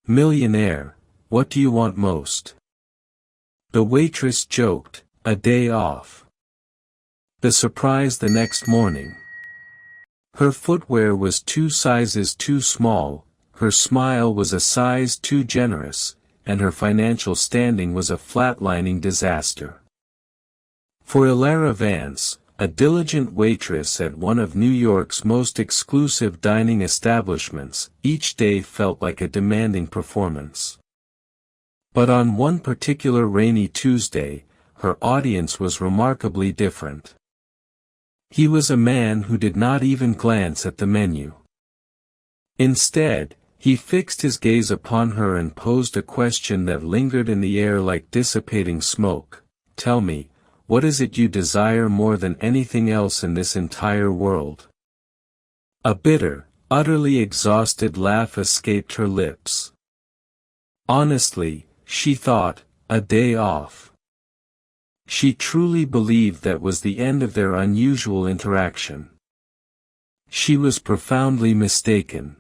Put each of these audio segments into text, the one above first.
"Millionaire, what do you want most?" The waitress joked, "A day off." The surprise the next morning. Her footwear was 2 sizes too small, her smile was a size too generous, and her financial standing was a flatlining disaster. For Ilara Vance, a diligent waitress at one of New York's most exclusive dining establishments, each day felt like a demanding performance. But on one particular rainy Tuesday, her audience was remarkably different. He was a man who did not even glance at the menu. Instead, he fixed his gaze upon her and posed a question that lingered in the air like dissipating smoke. "Tell me, what is it you desire more than anything else in this entire world?" A bitter, utterly exhausted laugh escaped her lips. Honestly, she thought, a day off. She truly believed that was the end of their unusual interaction. She was profoundly mistaken.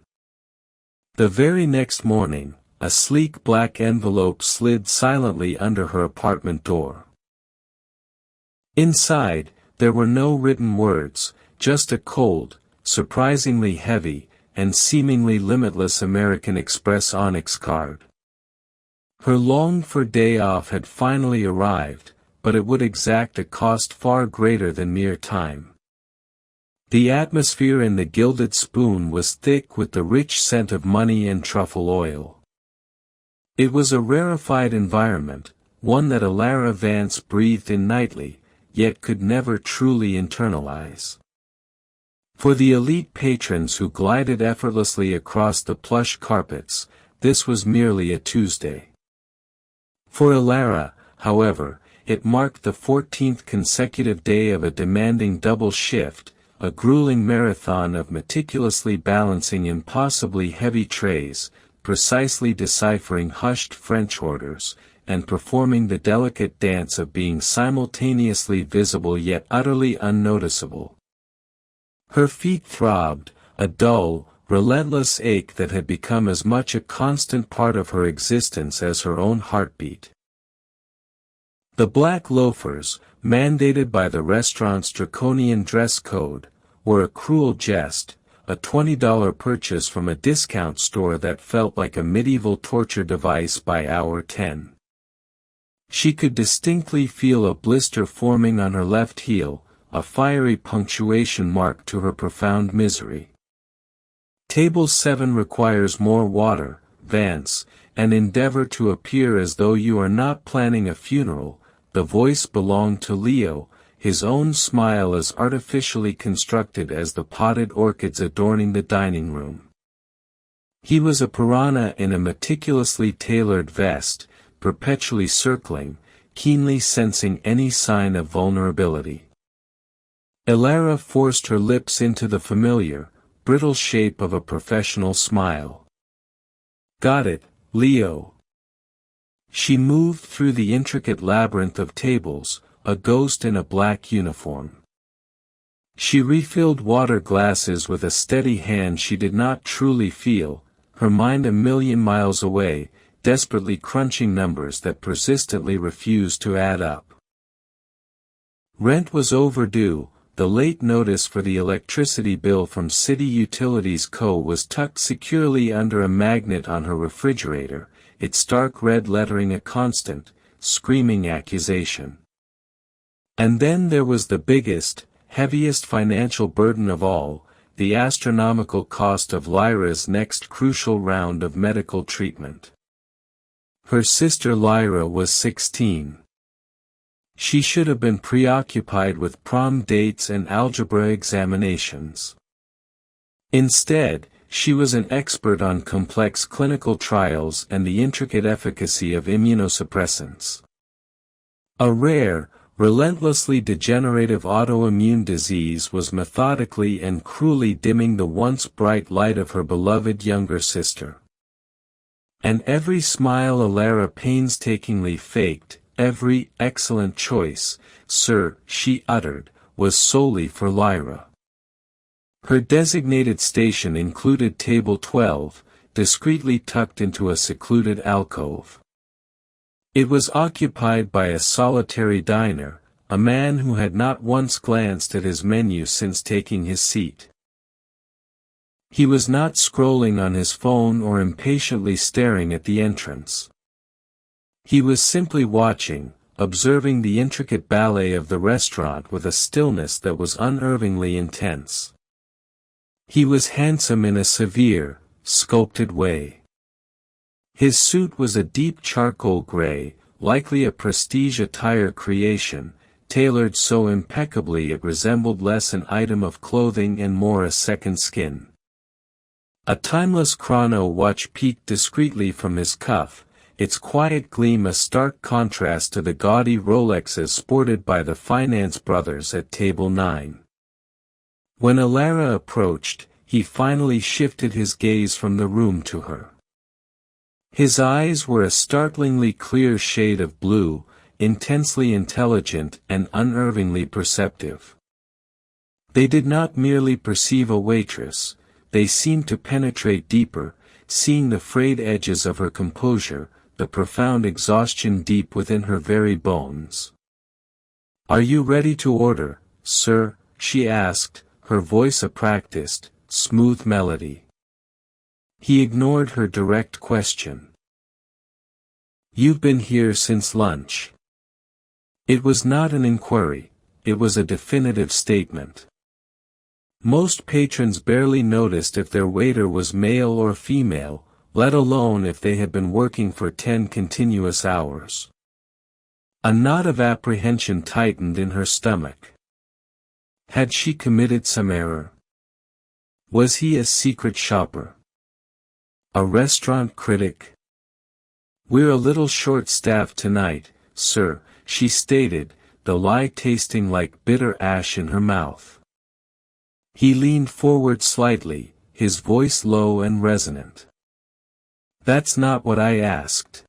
The very next morning, a sleek black envelope slid silently under her apartment door. Inside, there were no written words, just a cold, surprisingly heavy, and seemingly limitless American Express Onyx card. Her longed-for day off had finally arrived, but it would exact a cost far greater than mere time. The atmosphere in the Gilded Spoon was thick with the rich scent of money and truffle oil. It was a rarefied environment, one that Ilara Vance breathed in nightly, yet could never truly internalize. For the elite patrons who glided effortlessly across the plush carpets, this was merely a Tuesday. For Ilara, however, it marked the 14th consecutive day of a demanding double shift, a grueling marathon of meticulously balancing impossibly heavy trays, precisely deciphering hushed French orders, and performing the delicate dance of being simultaneously visible yet utterly unnoticeable. Her feet throbbed, a dull, relentless ache that had become as much a constant part of her existence as her own heartbeat. The black loafers, mandated by the restaurant's draconian dress code, were a cruel jest, a $20 purchase from a discount store that felt like a medieval torture device by hour 10. She could distinctly feel a blister forming on her left heel, a fiery punctuation mark to her profound misery. Table 7 requires more water, Vance, and endeavor to appear as though you are not planning a funeral. The voice belonged to Leo, his own smile as artificially constructed as the potted orchids adorning the dining room. He was a piranha in a meticulously tailored vest, perpetually circling, keenly sensing any sign of vulnerability. Ilara forced her lips into the familiar, brittle shape of a professional smile. "Got it, Leo." She moved through the intricate labyrinth of tables, a ghost in a black uniform. She refilled water glasses with a steady hand she did not truly feel, her mind a million miles away, desperately crunching numbers that persistently refused to add up. Rent was overdue. The late notice for the electricity bill from City Utilities Co. was tucked securely under a magnet on her refrigerator, its stark red lettering a constant, screaming accusation. And then there was the biggest, heaviest financial burden of all, the astronomical cost of Lyra's next crucial round of medical treatment. Her sister Lyra was 16. She should have been preoccupied with prom dates and algebra examinations. Instead, she was an expert on complex clinical trials and the intricate efficacy of immunosuppressants. A rare, relentlessly degenerative autoimmune disease was methodically and cruelly dimming the once bright light of her beloved younger sister. And every smile Ilara painstakingly faked, every excellent choice, sir, she uttered, was solely for Lyra. Her designated station included Table 12, discreetly tucked into a secluded alcove. It was occupied by a solitary diner, a man who had not once glanced at his menu since taking his seat. He was not scrolling on his phone or impatiently staring at the entrance. He was simply watching, observing the intricate ballet of the restaurant with a stillness that was unnervingly intense. He was handsome in a severe, sculpted way. His suit was a deep charcoal gray, likely a prestige attire creation, tailored so impeccably it resembled less an item of clothing and more a second skin. A timeless chrono watch peeked discreetly from his cuff, its quiet gleam a stark contrast to the gaudy Rolexes sported by the finance brothers at Table 9. When Alara approached, he finally shifted his gaze from the room to her. His eyes were a startlingly clear shade of blue, intensely intelligent and unnervingly perceptive. They did not merely perceive a waitress, they seemed to penetrate deeper, seeing the frayed edges of her composure, the profound exhaustion deep within her very bones. "Are you ready to order, sir?" she asked, her voice a practiced, smooth melody. He ignored her direct question. "You've been here since lunch." It was not an inquiry, it was a definitive statement. Most patrons barely noticed if their waiter was male or female, let alone if they had been working for 10 continuous hours. A knot of apprehension tightened in her stomach. Had she committed some error? Was he a secret shopper? A restaurant critic? "We're a little short-staffed tonight, sir," she stated, the lie tasting like bitter ash in her mouth. He leaned forward slightly, his voice low and resonant. "That's not what I asked.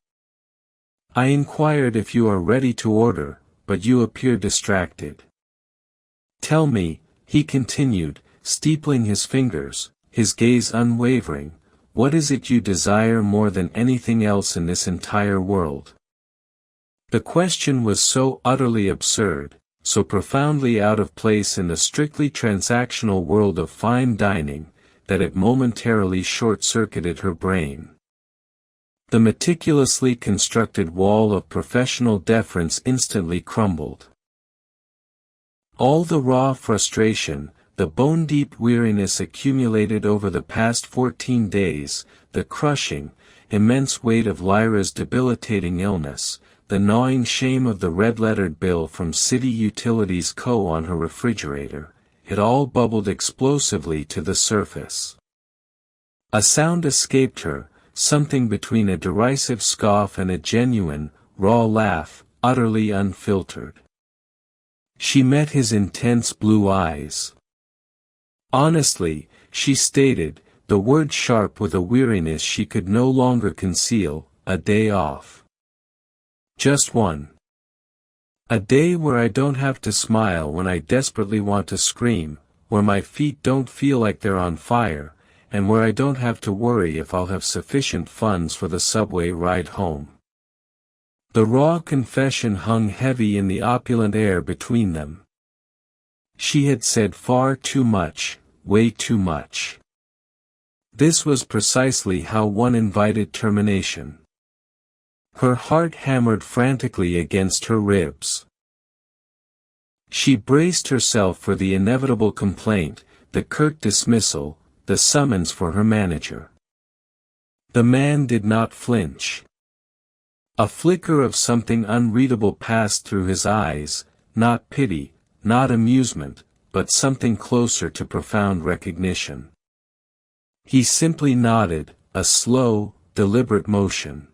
I inquired if you are ready to order, but you appear distracted. Tell me," he continued, steepling his fingers, his gaze unwavering, "what is it you desire more than anything else in this entire world?" The question was so utterly absurd, so profoundly out of place in the strictly transactional world of fine dining, that it momentarily short-circuited her brain. The meticulously constructed wall of professional deference instantly crumbled. All the raw frustration, the bone-deep weariness accumulated over the past 14 days, the crushing, immense weight of Lyra's debilitating illness, the gnawing shame of the red-lettered bill from City Utilities Co. on her refrigerator, it all bubbled explosively to the surface. A sound escaped her, something between a derisive scoff and a genuine, raw laugh, utterly unfiltered. She met his intense blue eyes. Honestly, she stated, the word sharp with a weariness she could no longer conceal, "a day off. Just one. A day where I don't have to smile when I desperately want to scream, where my feet don't feel like they're on fire, and where I don't have to worry if I'll have sufficient funds for the subway ride home." The raw confession hung heavy in the opulent air between them. She had said far too much, way too much. This was precisely how one invited termination. Her heart hammered frantically against her ribs. She braced herself for the inevitable complaint, the curt dismissal, the summons for her manager. The man did not flinch. A flicker of something unreadable passed through his eyes, not pity, not amusement, but something closer to profound recognition. He simply nodded, a slow, deliberate motion.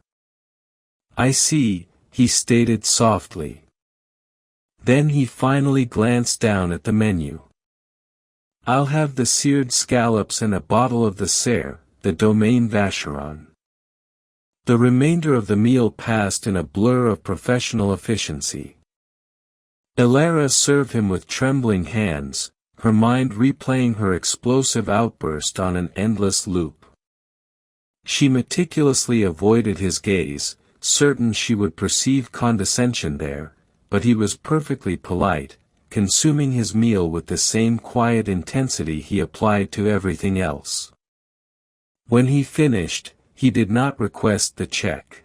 "I see," he stated softly. Then he finally glanced down at the menu. "I'll have the seared scallops and a bottle of the Serre, the Domaine Vacheron." The remainder of the meal passed in a blur of professional efficiency. Alara served him with trembling hands, her mind replaying her explosive outburst on an endless loop. She meticulously avoided his gaze, certain she would perceive condescension there, but he was perfectly polite, consuming his meal with the same quiet intensity he applied to everything else. When he finished, he did not request the check.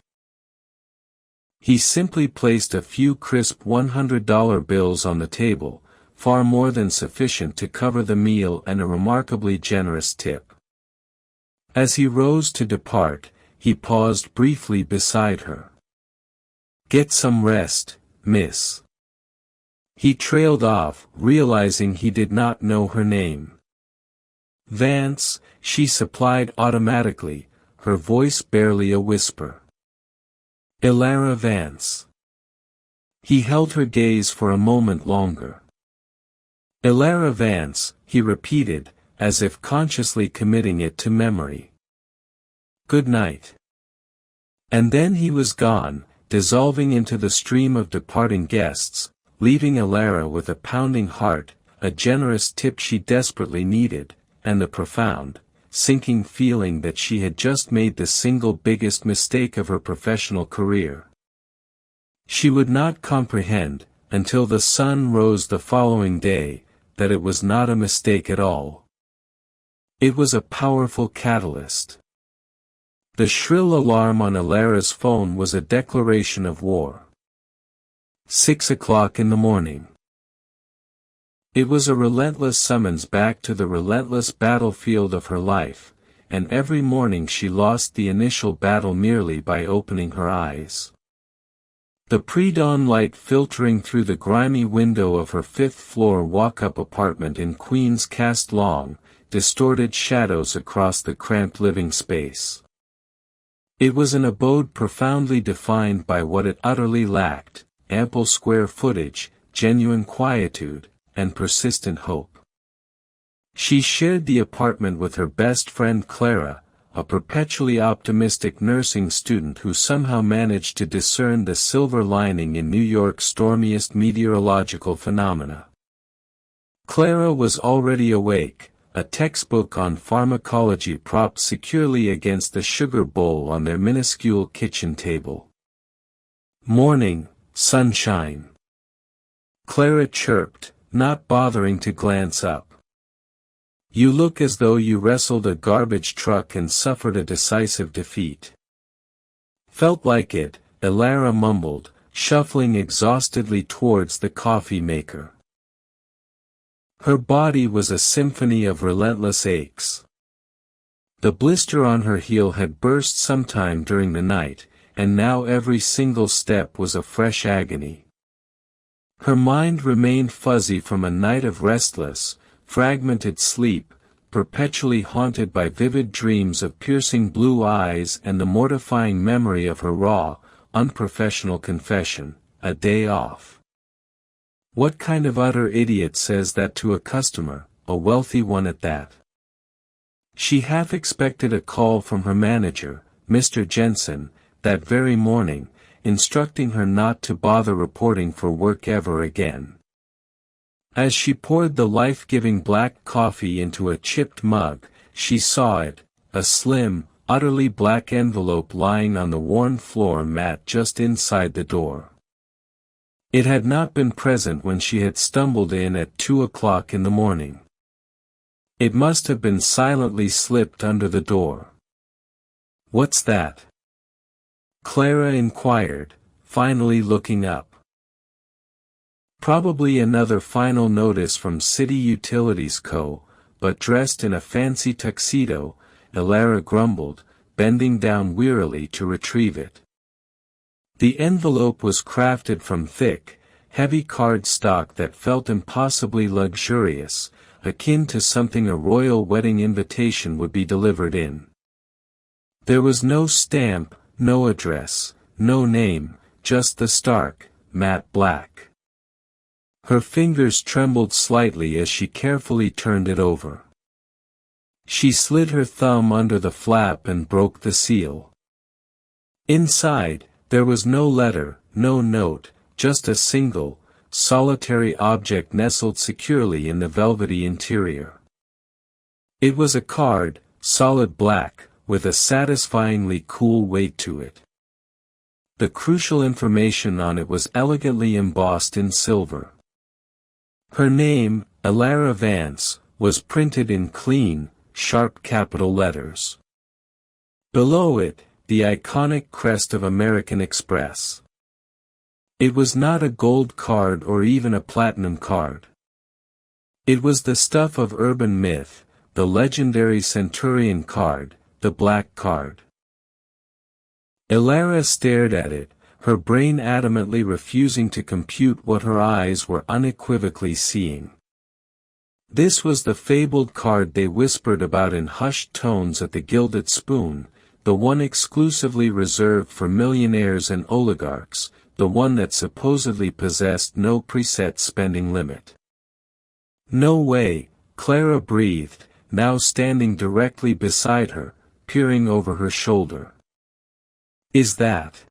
He simply placed a few crisp $100 bills on the table, far more than sufficient to cover the meal and a remarkably generous tip. As he rose to depart, he paused briefly beside her. "Get some rest, miss." He trailed off, realizing he did not know her name. "Vance," she supplied automatically, her voice barely a whisper. "Elara Vance." He held her gaze for a moment longer. "Elara Vance," he repeated, as if consciously committing it to memory. "Good night." And then he was gone, dissolving into the stream of departing guests, leaving Elara with a pounding heart, a generous tip she desperately needed, and the profound, sinking feeling that she had just made the single biggest mistake of her professional career. She would not comprehend, until the sun rose the following day, that it was not a mistake at all. It was a powerful catalyst. The shrill alarm on Elara's phone was a declaration of war. 6 o'clock in the morning. It was a relentless summons back to the relentless battlefield of her life, and every morning she lost the initial battle merely by opening her eyes. The pre-dawn light filtering through the grimy window of her fifth-floor walk-up apartment in Queens cast long, distorted shadows across the cramped living space. It was an abode profoundly defined by what it utterly lacked: ample square footage, genuine quietude, and persistent hope. She shared the apartment with her best friend Clara, a perpetually optimistic nursing student who somehow managed to discern the silver lining in New York's stormiest meteorological phenomena. Clara was already awake, a textbook on pharmacology propped securely against the sugar bowl on their minuscule kitchen table. "Morning, sunshine," Clara chirped, not bothering to glance up. "You look as though you wrestled a garbage truck and suffered a decisive defeat." "Felt like it," Elara mumbled, shuffling exhaustedly towards the coffee maker. Her body was a symphony of relentless aches. The blister on her heel had burst sometime during the night, and now every single step was a fresh agony. Her mind remained fuzzy from a night of restless, fragmented sleep, perpetually haunted by vivid dreams of piercing blue eyes and the mortifying memory of her raw, unprofessional confession, "A day off." What kind of utter idiot says that to a customer, a wealthy one at that? She half expected a call from her manager, Mr. Jensen, that very morning, instructing her not to bother reporting for work ever again. As she poured the life-giving black coffee into a chipped mug, she saw it, a slim, utterly black envelope lying on the worn floor mat just inside the door. It had not been present when she had stumbled in at 2 o'clock in the morning. It must have been silently slipped under the door. "What's that?" Clara inquired, finally looking up. "Probably another final notice from City Utilities Co., but dressed in a fancy tuxedo," Elara grumbled, bending down wearily to retrieve it. The envelope was crafted from thick, heavy cardstock that felt impossibly luxurious, akin to something a royal wedding invitation would be delivered in. There was no stamp, no address, no name, just the stark, matte black. Her fingers trembled slightly as she carefully turned it over. She slid her thumb under the flap and broke the seal. Inside, there was no letter, no note, just a single, solitary object nestled securely in the velvety interior. It was a card, solid black, with a satisfyingly cool weight to it. The crucial information on it was elegantly embossed in silver. Her name, Elara Vance, was printed in clean, sharp capital letters. Below it, the iconic crest of American Express. It was not a gold card or even a platinum card. It was the stuff of urban myth, the legendary Centurion card, the black card. Elara stared at it, her brain adamantly refusing to compute what her eyes were unequivocally seeing. This was the fabled card they whispered about in hushed tones at the Gilded Spoon, the one exclusively reserved for millionaires and oligarchs, the one that supposedly possessed no preset spending limit. No way, Clara breathed, now standing directly beside her, peering over her shoulder. Is that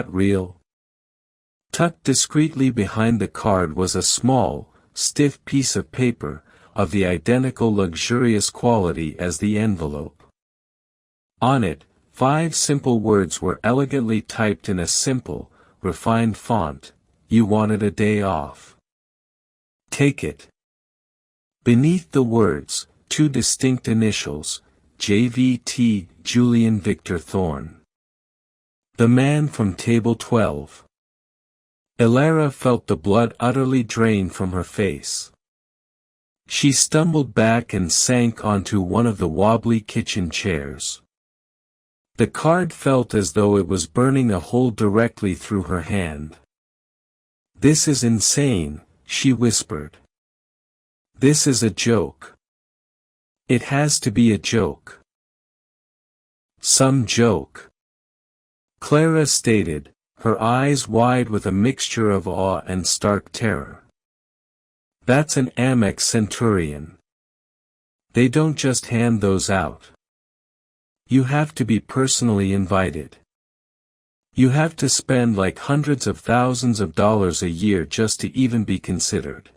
real? Tucked discreetly behind the card was a small, stiff piece of paper, of the identical luxurious quality as the envelope. On it, 5 simple words were elegantly typed in a simple, refined font: "You wanted a day off. Take it." Beneath the words, 2 distinct initials, JVT, Julian Victor Thorne. The man from Table 12. Elara felt the blood utterly drain from her face. She stumbled back and sank onto one of the wobbly kitchen chairs. The card felt as though it was burning a hole directly through her hand. "This is insane," she whispered. "This is a joke. It has to be a joke. Some joke." Clara stated, her eyes wide with a mixture of awe and stark terror. "That's an Amex Centurion. They don't just hand those out. You have to be personally invited. You have to spend like hundreds of thousands of dollars a year just to even be considered."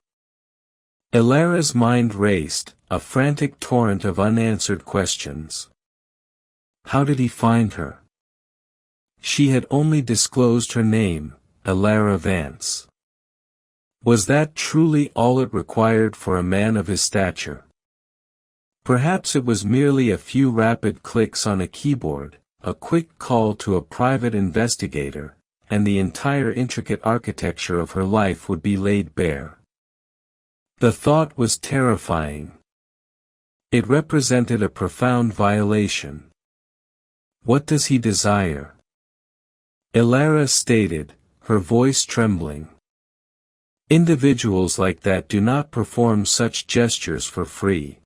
Elara's mind raced, a frantic torrent of unanswered questions. How did he find her? She had only disclosed her name, Elara Vance. Was that truly all it required for a man of his stature? Perhaps it was merely a few rapid clicks on a keyboard, a quick call to a private investigator, and the entire intricate architecture of her life would be laid bare. The thought was terrifying. It represented a profound violation. What does he desire? Elara stated, her voice trembling. Individuals like that do not perform such gestures for free.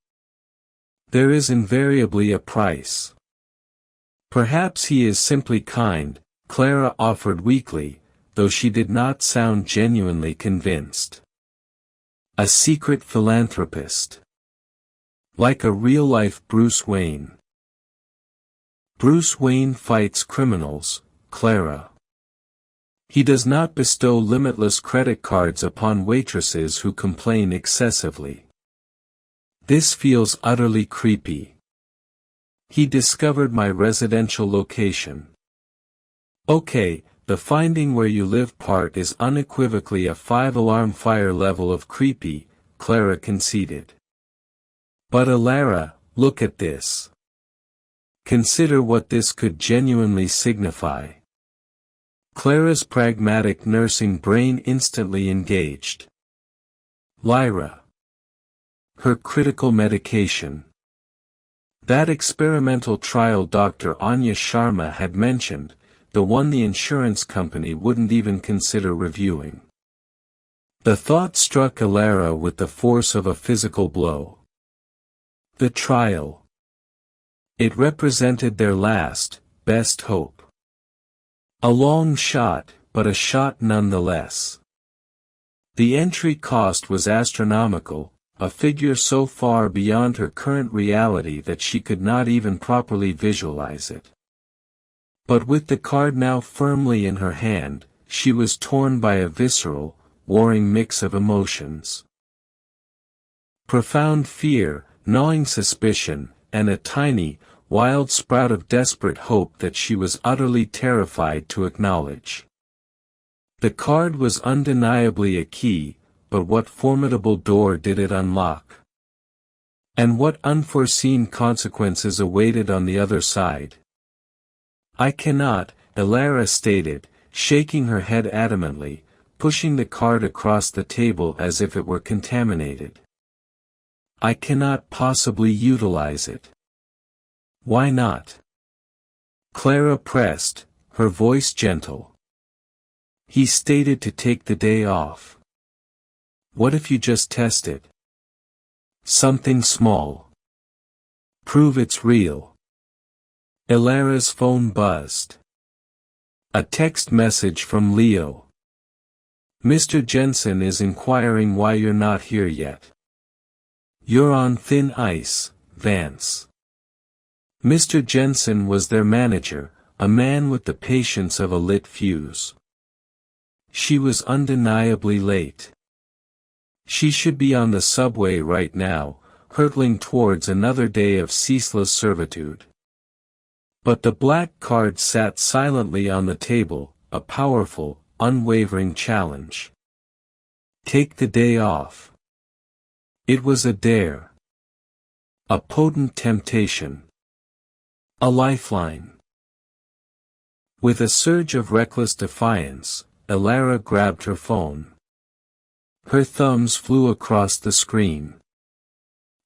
There is invariably a price. Perhaps he is simply kind, Clara offered weakly, though she did not sound genuinely convinced. A secret philanthropist. Like a real-life Bruce Wayne. Bruce Wayne fights criminals, Clara. He does not bestow limitless credit cards upon waitresses who complain excessively. This feels utterly creepy. He discovered my residential location. Okay, the finding where you live part is unequivocally a 5-alarm fire level of creepy, Clara conceded. But Elara, look at this. Consider what this could genuinely signify. Clara's pragmatic nursing brain instantly engaged. Lyra. Her critical medication. That experimental trial Dr. Anya Sharma had mentioned, the one the insurance company wouldn't even consider reviewing. The thought struck Elara with the force of a physical blow. The trial. It represented their last, best hope. A long shot, but a shot nonetheless. The entry cost was astronomical, a figure so far beyond her current reality that she could not even properly visualize it. But with the card now firmly in her hand, she was torn by a visceral, warring mix of emotions. Profound fear, gnawing suspicion, and a tiny, wild sprout of desperate hope that she was utterly terrified to acknowledge. The card was undeniably a key, but what formidable door did it unlock? And what unforeseen consequences awaited on the other side? I cannot, Elara stated, shaking her head adamantly, pushing the card across the table as if it were contaminated. I cannot possibly utilize it. Why not? Clara pressed, her voice gentle. He stated to take the day off. What if you just test it? Something small. Prove it's real. Elara's phone buzzed. A text message from Leo. Mr. Jensen is inquiring why you're not here yet. You're on thin ice, Vance. Mr. Jensen was their manager, a man with the patience of a lit fuse. She was undeniably late. She should be on the subway right now, hurtling towards another day of ceaseless servitude. But the black card sat silently on the table, a powerful, unwavering challenge. Take the day off. It was a dare. A potent temptation. A lifeline. With a surge of reckless defiance, Elara grabbed her phone. Her thumbs flew across the screen.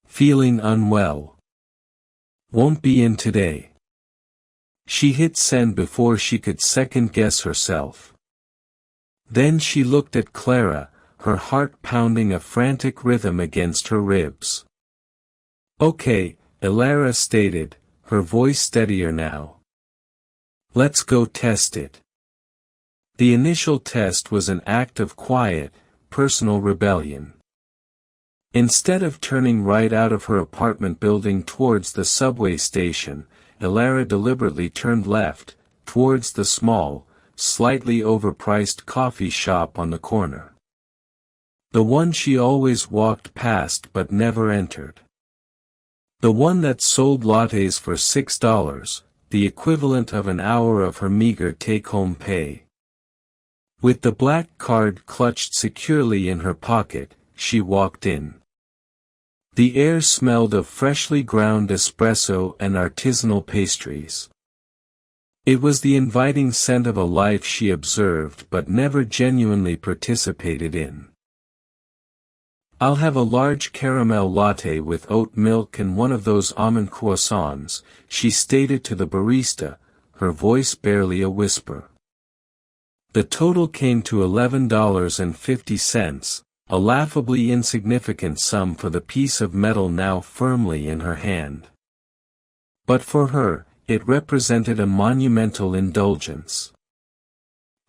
Feeling unwell. Won't be in today. She hit send before she could second-guess herself. Then she looked at Clara, her heart pounding a frantic rhythm against her ribs. Okay, Elara stated, her voice steadier now. Let's go test it. The initial test was an act of quiet, personal rebellion. Instead of turning right out of her apartment building towards the subway station, Elara deliberately turned left, towards the small, slightly overpriced coffee shop on the corner. The one she always walked past but never entered. The one that sold lattes for $6, the equivalent of an hour of her meager take-home pay. With the black card clutched securely in her pocket, she walked in. The air smelled of freshly ground espresso and artisanal pastries. It was the inviting scent of a life she observed but never genuinely participated in. I'll have a large caramel latte with oat milk and one of those almond croissants, she stated to the barista, her voice barely a whisper. The total came to $11.50, a laughably insignificant sum for the piece of metal now firmly in her hand. But for her, it represented a monumental indulgence.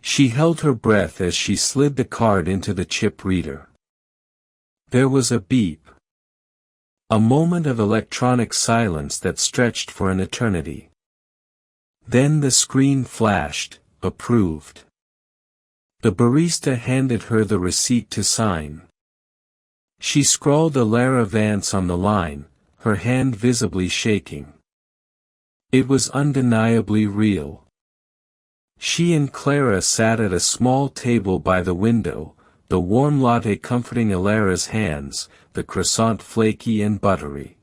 She held her breath as she slid the card into the chip reader. There was a beep. A moment of electronic silence that stretched for an eternity. Then the screen flashed, approved. The barista handed her the receipt to sign. She scrawled Elara Vance on the line, her hand visibly shaking. It was undeniably real. She and Clara sat at a small table by the window, the warm latte comforting Elara's hands, the croissant flaky and buttery.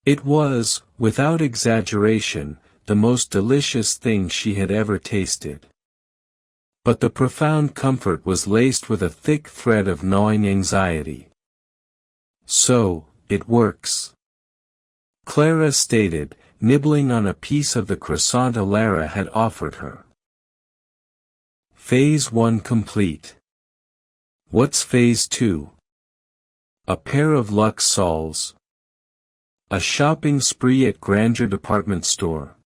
It was, without exaggeration, the most delicious thing she had ever tasted. But the profound comfort was laced with a thick thread of gnawing anxiety. So, it works. Clara stated, nibbling on a piece of the croissant Elara had offered her. Phase 1 complete. What's Phase 2? A pair of Lux Sols. A shopping spree at Grandeur department store.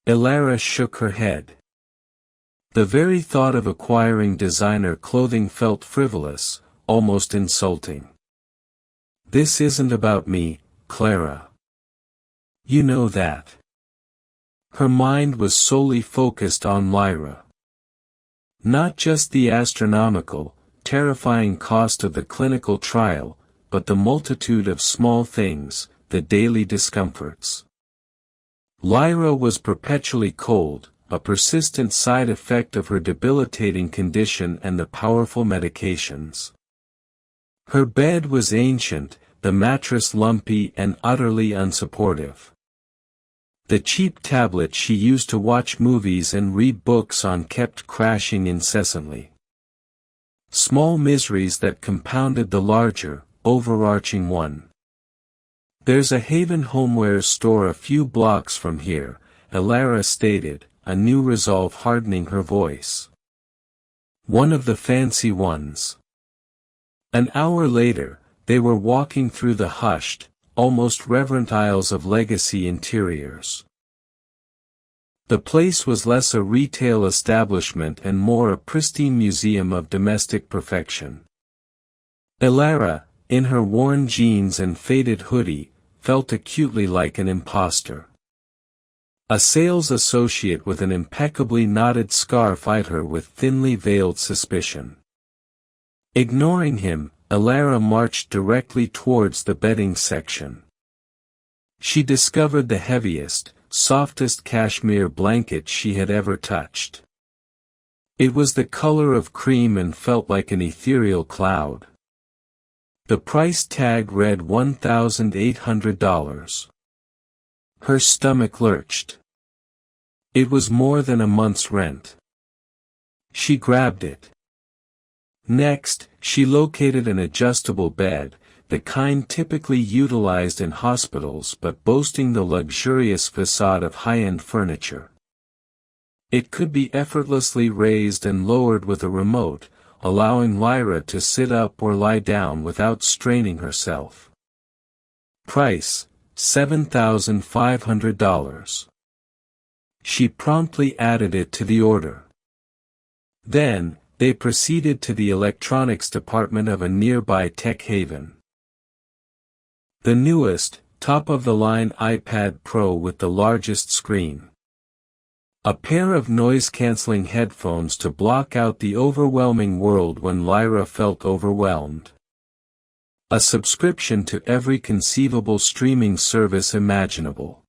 Elara shook her head. The very thought of acquiring designer clothing felt frivolous, almost insulting. This isn't about me, Clara. You know that. Her mind was solely focused on Lyra. Not just the astronomical, terrifying cost of the clinical trial, but the multitude of small things, the daily discomforts. Lyra was perpetually cold, a persistent side effect of her debilitating condition and the powerful medications. Her bed was ancient, the mattress lumpy and utterly unsupportive. The cheap tablet she used to watch movies and read books on kept crashing incessantly. Small miseries that compounded the larger, overarching one. "There's a Haven Homewares store a few blocks from here," Elara stated, a new resolve hardening her voice. "One of the fancy ones." An hour later, they were walking through the hushed, almost reverent aisles of Legacy Interiors. The place was less a retail establishment and more a pristine museum of domestic perfection. Elara, in her worn jeans and faded hoodie, felt acutely like an imposter. A sales associate with an impeccably knotted scarf eyed her with thinly veiled suspicion. Ignoring him, Elara marched directly towards the bedding section. She discovered the heaviest, softest cashmere blanket she had ever touched. It was the color of cream and felt like an ethereal cloud. The price tag read $1,800. Her stomach lurched. It was more than a month's rent. She grabbed it. Next, she located an adjustable bed, the kind typically utilized in hospitals but boasting the luxurious facade of high-end furniture. It could be effortlessly raised and lowered with a remote, allowing Lyra to sit up or lie down without straining herself. Price, $7,500. She promptly added it to the order. Then, they proceeded to the electronics department of a nearby tech haven. The newest, top-of-the-line iPad Pro with the largest screen. A pair of noise-canceling headphones to block out the overwhelming world when Lyra felt overwhelmed. A subscription to every conceivable streaming service imaginable.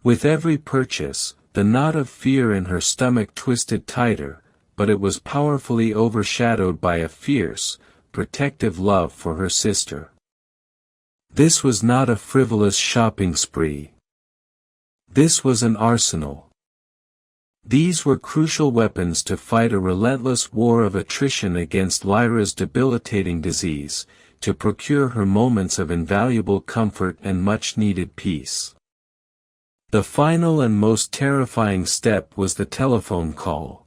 With every purchase, the knot of fear in her stomach twisted tighter, but it was powerfully overshadowed by a fierce, protective love for her sister. This was not a frivolous shopping spree. This was an arsenal. These were crucial weapons to fight a relentless war of attrition against Lyra's debilitating disease, to procure her moments of invaluable comfort and much-needed peace. The final and most terrifying step was the telephone call.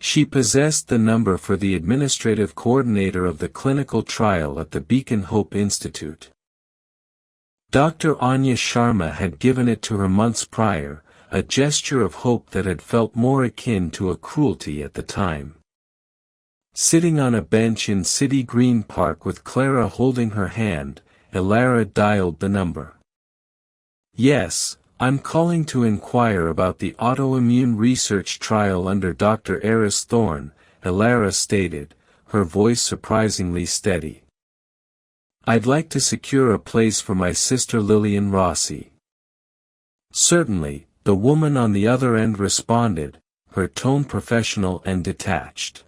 She possessed the number for the administrative coordinator of the clinical trial at the Beacon Hope Institute. Dr. Anya Sharma had given it to her months prior, a gesture of hope that had felt more akin to a cruelty at the time. Sitting on a bench in City Green Park with Clara holding her hand, Elara dialed the number. "Yes, I'm calling to inquire about the autoimmune research trial under Dr. Eris Thorne," Elara stated, her voice surprisingly steady. "I'd like to secure a place for my sister Lillian Rossi." "Certainly," the woman on the other end responded, her tone professional and detached.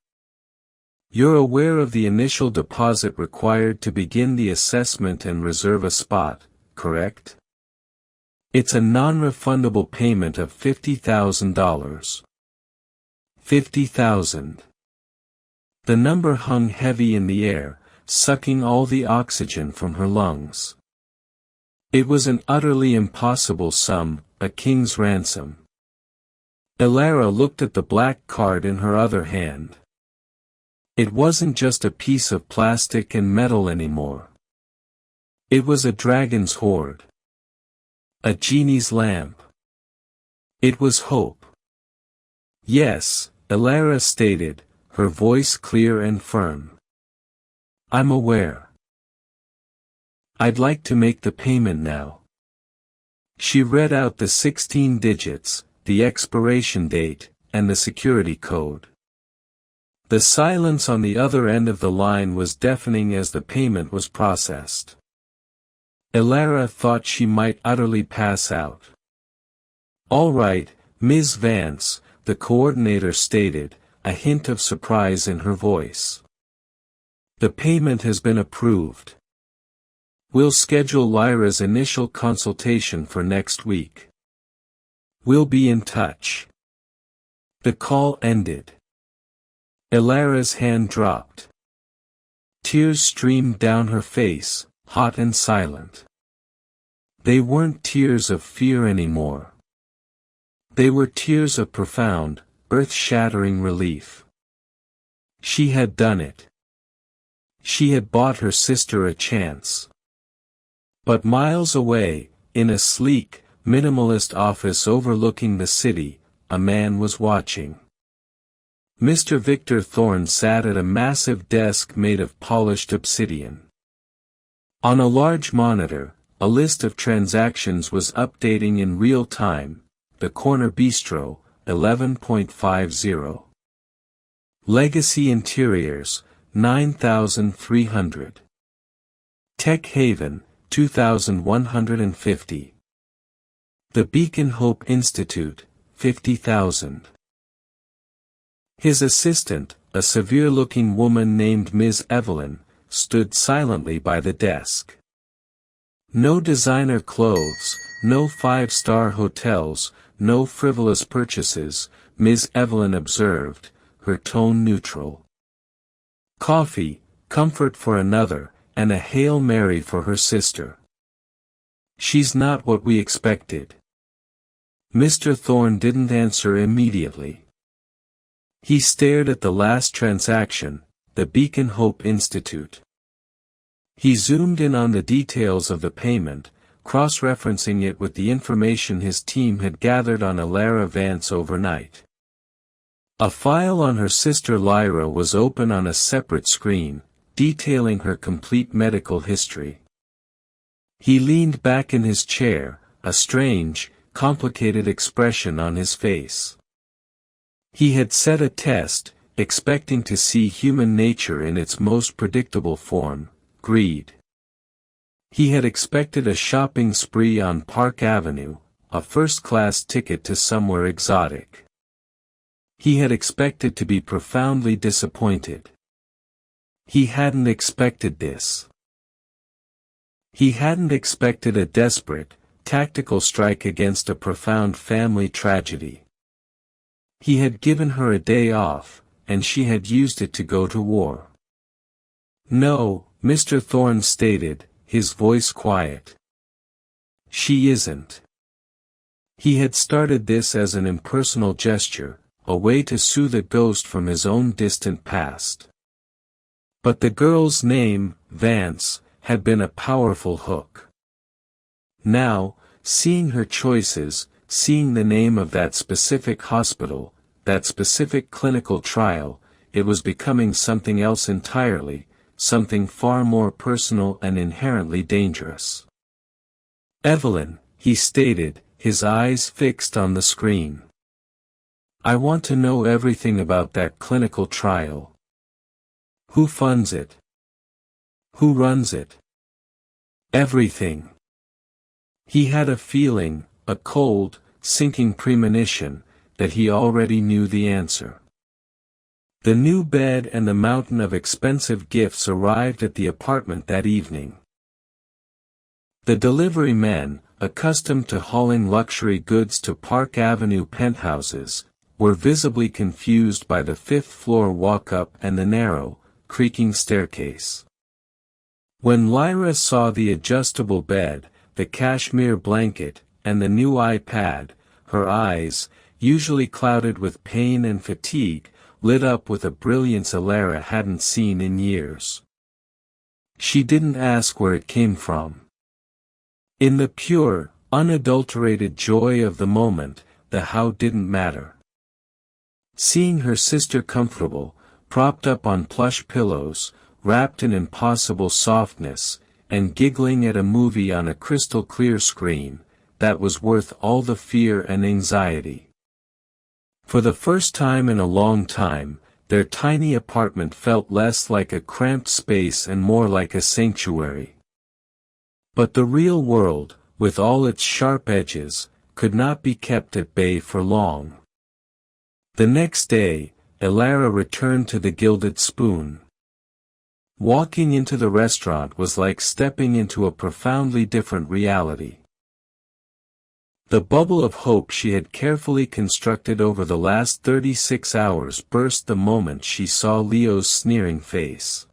"You're aware of the initial deposit required to begin the assessment and reserve a spot, correct? It's a non-refundable payment of $50,000. $50,000. The number hung heavy in the air, sucking all the oxygen from her lungs. It was an utterly impossible sum, a king's ransom. Elara looked at the black card in her other hand. It wasn't just a piece of plastic and metal anymore. It was a dragon's hoard. A genie's lamp. It was hope. "Yes," Elara stated, her voice clear and firm. "I'm aware. I'd like to make the payment now." She read out the 16 digits, the expiration date, and the security code. The silence on the other end of the line was deafening as the payment was processed. Elara thought she might utterly pass out. All right, Ms. Vance, the coordinator stated, a hint of surprise in her voice. The payment has been approved. We'll schedule Lyra's initial consultation for next week. We'll be in touch. The call ended. Ilara's hand dropped. Tears streamed down her face, hot and silent. They weren't tears of fear anymore. They were tears of profound, earth-shattering relief. She had done it. She had bought her sister a chance. But miles away, in a sleek, minimalist office overlooking the city, a man was watching. Mr. Victor Thorne sat at a massive desk made of polished obsidian. On a large monitor, a list of transactions was updating in real time. The Corner Bistro, 11.50. Legacy Interiors, 9,300. Tech Haven, 2,150. The Beacon Hope Institute, 50,000. His assistant, a severe-looking woman named Ms. Evelyn, stood silently by the desk. No designer clothes, no five-star hotels, no frivolous purchases, Ms. Evelyn observed, her tone neutral. Coffee, comfort for another, and a Hail Mary for her sister. She's not what we expected. Mr. Thorne didn't answer immediately. He stared at the last transaction, the Beacon Hope Institute. He zoomed in on the details of the payment, cross-referencing it with the information his team had gathered on Ilara Vance overnight. A file on her sister Lyra was open on a separate screen, detailing her complete medical history. He leaned back in his chair, a strange, complicated expression on his face. He had set a test, expecting to see human nature in its most predictable form, greed. He had expected a shopping spree on Park Avenue, a first-class ticket to somewhere exotic. He had expected to be profoundly disappointed. He hadn't expected this. He hadn't expected a desperate, tactical strike against a profound family tragedy. He had given her a day off, and she had used it to go to war. No, Mr. Thorne stated, his voice quiet. She isn't. He had started this as an impersonal gesture, a way to soothe a ghost from his own distant past. But the girl's name, Vance, had been a powerful hook. Now, seeing her choices, seeing the name of that specific hospital, that specific clinical trial, it was becoming something else entirely, something far more personal and inherently dangerous. Evelyn, he stated, his eyes fixed on the screen. I want to know everything about that clinical trial. Who funds it? Who runs it? Everything. He had a feeling, a cold, sinking premonition, that he already knew the answer. The new bed and the mountain of expensive gifts arrived at the apartment that evening. The delivery men, accustomed to hauling luxury goods to Park Avenue penthouses, were visibly confused by the fifth-floor walk-up and the narrow, creaking staircase. When Lyra saw the adjustable bed, the cashmere blanket, and the new iPad, her eyes, usually clouded with pain and fatigue, lit up with a brilliance Ilara hadn't seen in years. She didn't ask where it came from. In the pure, unadulterated joy of the moment, the how didn't matter. Seeing her sister comfortable, propped up on plush pillows, wrapped in impossible softness, and giggling at a movie on a crystal-clear screen, that was worth all the fear and anxiety. For the first time in a long time, their tiny apartment felt less like a cramped space and more like a sanctuary. But the real world, with all its sharp edges, could not be kept at bay for long. The next day, Elara returned to the Gilded Spoon. Walking into the restaurant was like stepping into a profoundly different reality. The bubble of hope she had carefully constructed over the last 36 hours burst the moment she saw Leo's sneering face.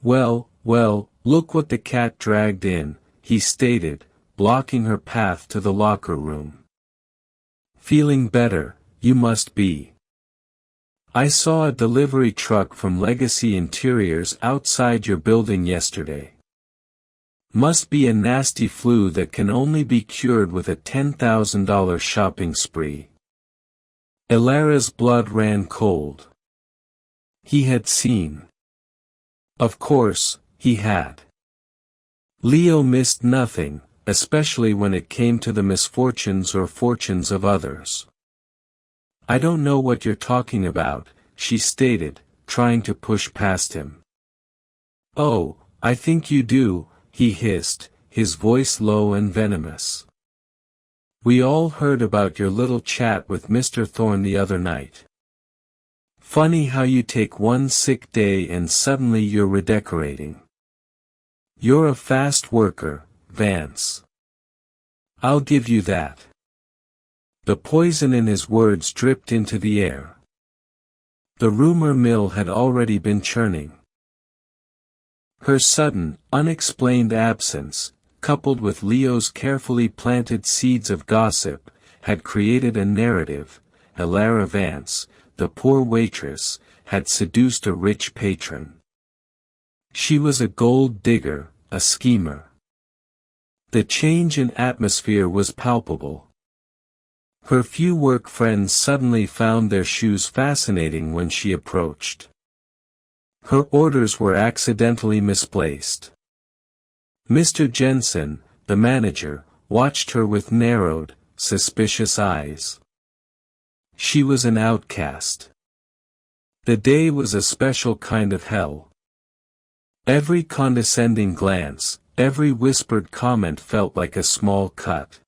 "Well, well, look what the cat dragged in," he stated, blocking her path to the locker room. "Feeling better, you must be. I saw a delivery truck from Legacy Interiors outside your building yesterday. Must be a nasty flu that can only be cured with a $10,000 shopping spree." Elara's blood ran cold. He had seen. Of course, he had. Leo missed nothing, especially when it came to the misfortunes or fortunes of others. "I don't know what you're talking about," she stated, trying to push past him. "Oh, I think you do," he hissed, his voice low and venomous. "We all heard about your little chat with Mr. Thorne the other night. Funny how you take one sick day and suddenly you're redecorating. You're a fast worker, Vance. I'll give you that." The poison in his words dripped into the air. The rumor mill had already been churning. Her sudden, unexplained absence, coupled with Leo's carefully planted seeds of gossip, had created a narrative. Elara Vance, the poor waitress, had seduced a rich patron. She was a gold digger, a schemer. The change in atmosphere was palpable. Her few work friends suddenly found their shoes fascinating when she approached. Her orders were accidentally misplaced. Mr. Jensen, the manager, watched her with narrowed, suspicious eyes. She was an outcast. The day was a special kind of hell. Every condescending glance, every whispered comment felt like a small cut.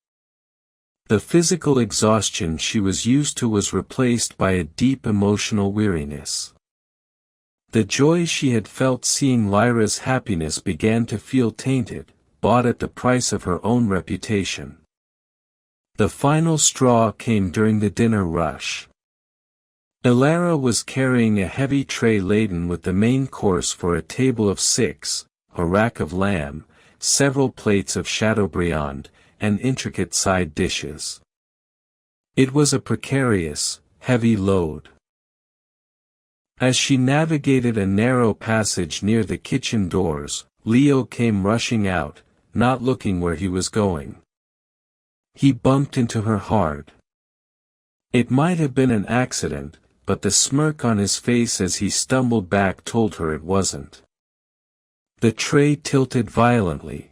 The physical exhaustion she was used to was replaced by a deep emotional weariness. The joy she had felt seeing Lyra's happiness began to feel tainted, bought at the price of her own reputation. The final straw came during the dinner rush. Elara was carrying a heavy tray laden with the main course for a table of 6, a rack of lamb, several plates of Chateaubriand, and intricate side dishes. It was a precarious, heavy load. As she navigated a narrow passage near the kitchen doors, Leo came rushing out, not looking where he was going. He bumped into her hard. It might have been an accident, but the smirk on his face as he stumbled back told her it wasn't. The tray tilted violently.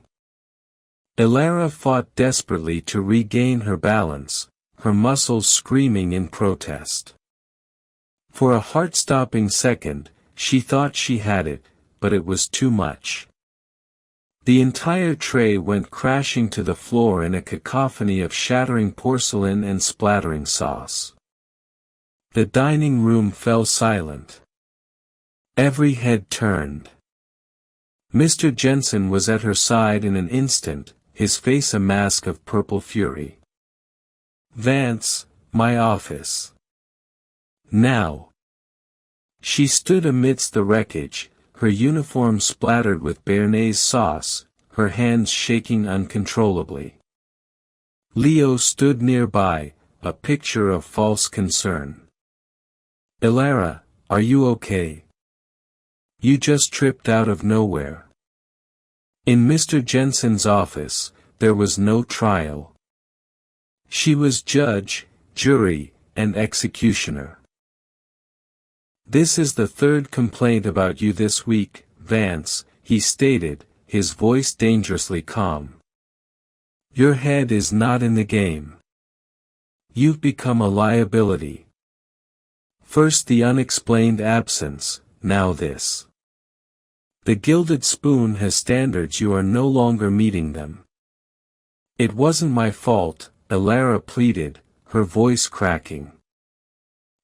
Elara fought desperately to regain her balance, her muscles screaming in protest. For a heart-stopping second, she thought she had it, but it was too much. The entire tray went crashing to the floor in a cacophony of shattering porcelain and splattering sauce. The dining room fell silent. Every head turned. Mr. Jensen was at her side in an instant, his face a mask of purple fury. "Vance, my office. Now." She stood amidst the wreckage, her uniform splattered with béarnaise sauce, her hands shaking uncontrollably. Leo stood nearby, a picture of false concern. "Elara, are you okay? You just tripped out of nowhere." In Mr. Jensen's office, there was no trial. She was judge, jury, and executioner. "This is the third complaint about you this week, Vance," he stated, his voice dangerously calm. "Your head is not in the game. You've become a liability. First the unexplained absence, now this. The Gilded Spoon has standards you are no longer meeting them." "It wasn't my fault," Elara pleaded, her voice cracking.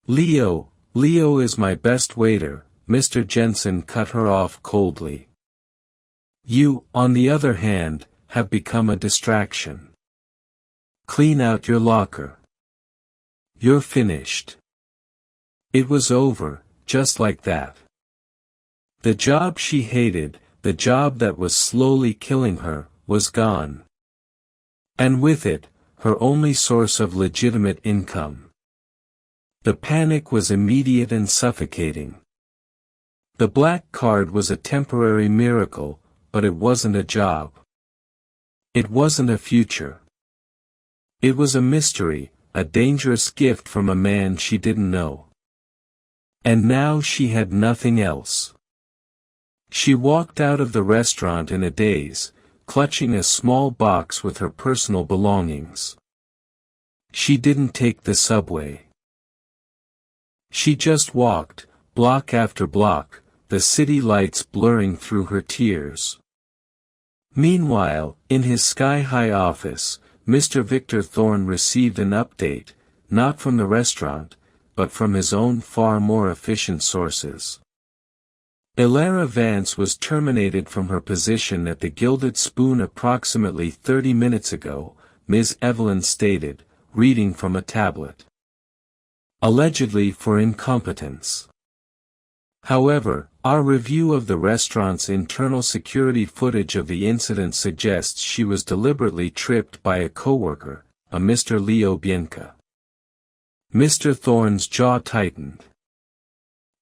Leo is my best waiter," Mr. Jensen cut her off coldly. "You, on the other hand, have become a distraction. Clean out your locker. You're finished." It was over, just like that. The job she hated, the job that was slowly killing her, was gone. And with it, her only source of legitimate income. The panic was immediate and suffocating. The black card was a temporary miracle, but it wasn't a job. It wasn't a future. It was a mystery, a dangerous gift from a man she didn't know. And now she had nothing else. She walked out of the restaurant in a daze, clutching a small box with her personal belongings. She didn't take the subway. She just walked, block after block, the city lights blurring through her tears. Meanwhile, in his sky-high office, Mr. Victor Thorne received an update, not from the restaurant, but from his own far more efficient sources. Elara Vance was terminated from her position at the Gilded Spoon approximately 30 minutes ago, Ms. Evelyn stated, reading from a tablet. Allegedly for incompetence. However, our review of the restaurant's internal security footage of the incident suggests she was deliberately tripped by a coworker, a Mr. Leo Bianca. Mr. Thorne's jaw tightened.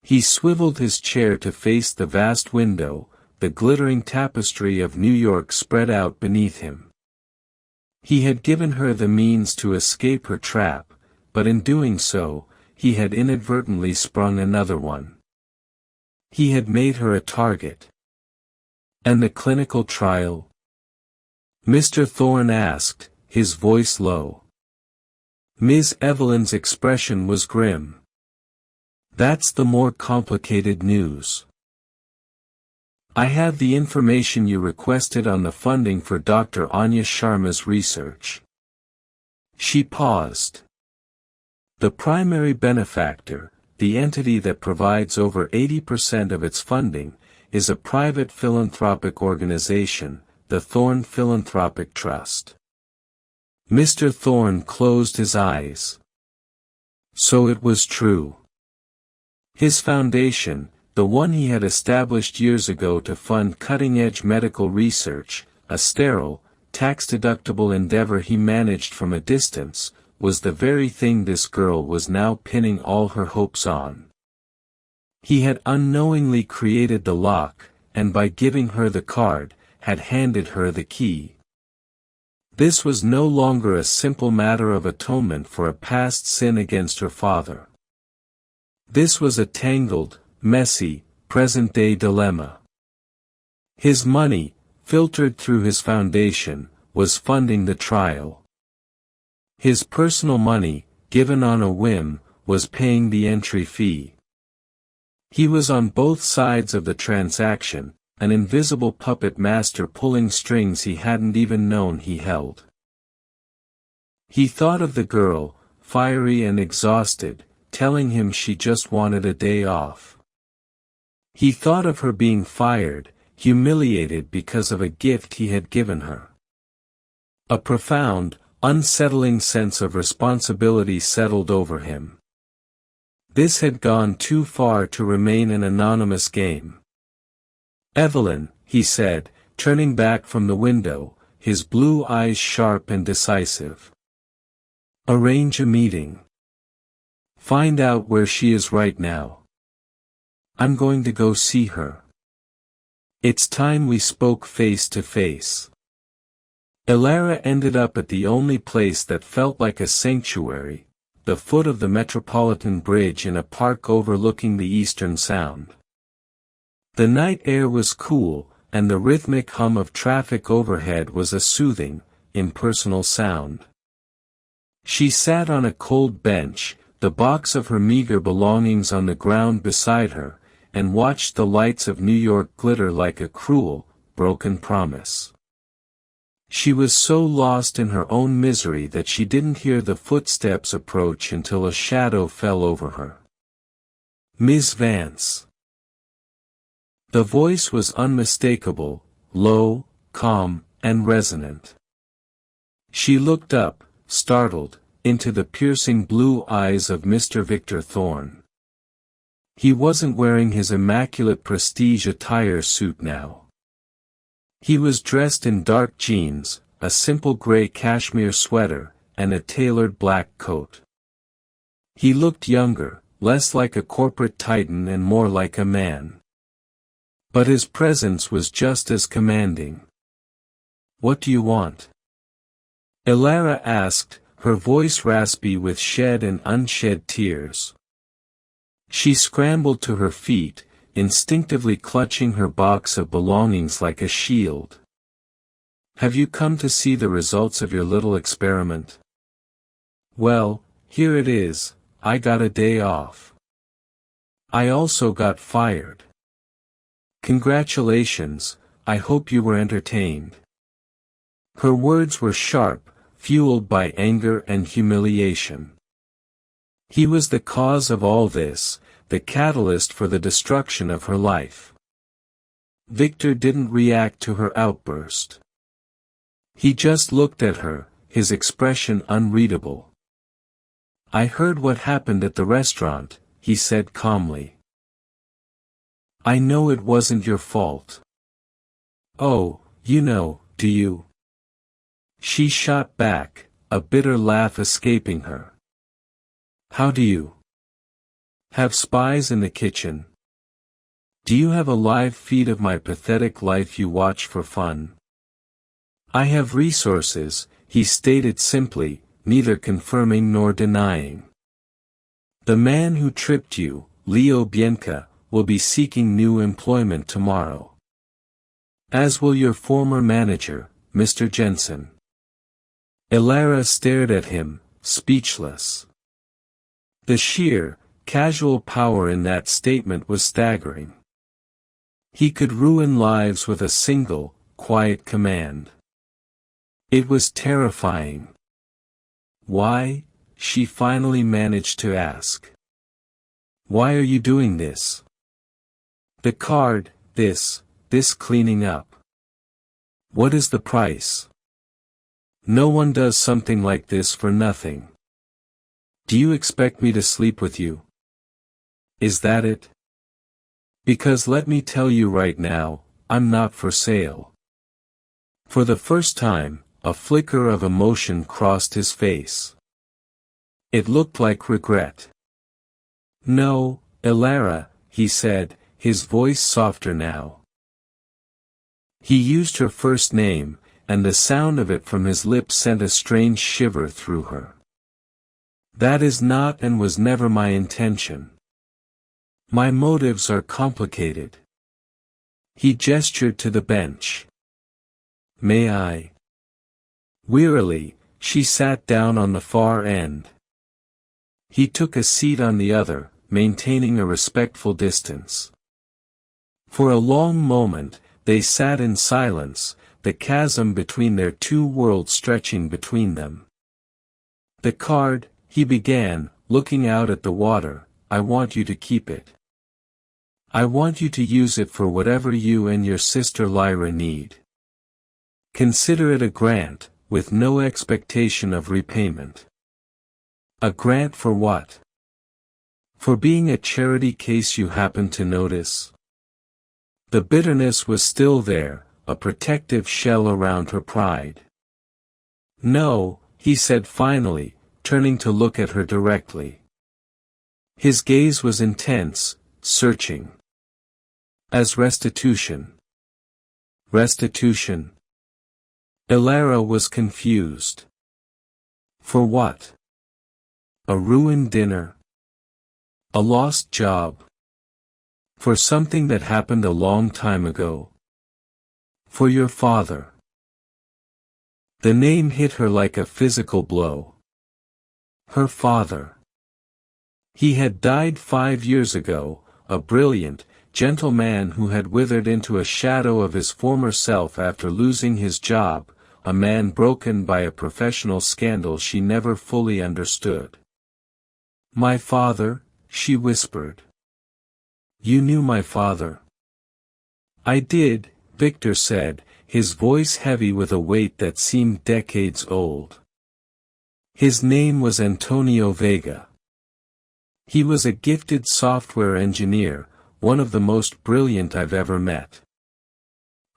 He swiveled his chair to face the vast window, the glittering tapestry of New York spread out beneath him. He had given her the means to escape her trap, but in doing so, he had inadvertently sprung another one. He had made her a target. And the clinical trial? Mr. Thorne asked, his voice low. Ms. Evelyn's expression was grim. That's the more complicated news. I have the information you requested on the funding for Dr. Anya Sharma's research. She paused. The primary benefactor, the entity that provides over 80% of its funding, is a private philanthropic organization, the Thorne Philanthropic Trust. Mr. Thorne closed his eyes. So it was true. His foundation, the one he had established years ago to fund cutting-edge medical research, a sterile, tax-deductible endeavor he managed from a distance, was the very thing this girl was now pinning all her hopes on. He had unknowingly created the lock, and by giving her the card, had handed her the key. This was no longer a simple matter of atonement for a past sin against her father. This was a tangled, messy, present-day dilemma. His money, filtered through his foundation, was funding the trial. His personal money, given on a whim, was paying the entry fee. He was on both sides of the transaction, an invisible puppet master pulling strings he hadn't even known he held. He thought of the girl, fiery and exhausted, telling him she just wanted a day off. He thought of her being fired, humiliated because of a gift he had given her. A profound, unsettling sense of responsibility settled over him. This had gone too far to remain an anonymous game. Evelyn, he said, turning back from the window, his blue eyes sharp and decisive. Arrange a meeting. Find out where she is right now. I'm going to go see her. It's time we spoke face to face. Elara ended up at the only place that felt like a sanctuary, the foot of the Metropolitan Bridge in a park overlooking the Eastern Sound. The night air was cool, and the rhythmic hum of traffic overhead was a soothing, impersonal sound. She sat on a cold bench, the box of her meager belongings on the ground beside her, and watched the lights of New York glitter like a cruel, broken promise. She was so lost in her own misery that she didn't hear the footsteps approach until a shadow fell over her. Miss Vance. The voice was unmistakable, low, calm, and resonant. She looked up, startled, into the piercing blue eyes of Mr. Victor Thorne. He wasn't wearing his immaculate prestige attire suit now. He was dressed in dark jeans, a simple gray cashmere sweater, and a tailored black coat. He looked younger, less like a corporate titan and more like a man. But his presence was just as commanding. "What do you want?" Elara asked, her voice raspy with shed and unshed tears. She scrambled to her feet, instinctively clutching her box of belongings like a shield. "Have you come to see the results of your little experiment?" "Well, here it is, I got a day off. I also got fired." "Congratulations, I hope you were entertained." Her words were sharp, fueled by anger and humiliation. He was the cause of all this, the catalyst for the destruction of her life. Victor didn't react to her outburst. He just looked at her, his expression unreadable. "I heard what happened at the restaurant," he said calmly. "I know it wasn't your fault." "Oh, you know, do you?" She shot back, a bitter laugh escaping her. "How do you have spies in the kitchen? Do you have a live feed of my pathetic life you watch for fun?" "I have resources," he stated simply, neither confirming nor denying. "The man who tripped you, Leo Bianca, will be seeking new employment tomorrow. As will your former manager, Mr. Jensen." Elara stared at him, speechless. The sheer, casual power in that statement was staggering. He could ruin lives with a single, quiet command. It was terrifying. "Why?" she finally managed to ask. "Why are you doing this? The card, this cleaning up. What is the price? No one does something like this for nothing. Do you expect me to sleep with you? Is that it? Because let me tell you right now, I'm not for sale." For the first time, a flicker of emotion crossed his face. It looked like regret. "No, Elara," he said, his voice softer now. He used her first name, and the sound of it from his lips sent a strange shiver through her. "That is not and was never my intention. My motives are complicated." He gestured to the bench. "May I?" Wearily, she sat down on the far end. He took a seat on the other, maintaining a respectful distance. For a long moment, they sat in silence, the chasm between their two worlds stretching between them. "The card," he began, looking out at the water, "I want you to keep it. I want you to use it for whatever you and your sister Lyra need. Consider it a grant, with no expectation of repayment." "A grant for what?" "For being a charity case you happen to notice." The bitterness was still there, a protective shell around her pride. "No," he said finally, turning to look at her directly. His gaze was intense, searching. "As restitution." "Restitution?" Elara was confused. "For what? A ruined dinner? A lost job? For something that happened a long time ago? For your father?" The name hit her like a physical blow. Her father. He had died 5 years ago, a brilliant, gentle man who had withered into a shadow of his former self after losing his job, a man broken by a professional scandal she never fully understood. "My father," she whispered. "You knew my father?" "I did," Victor said, his voice heavy with a weight that seemed decades old. "His name was Antonio Vega. He was a gifted software engineer, one of the most brilliant I've ever met.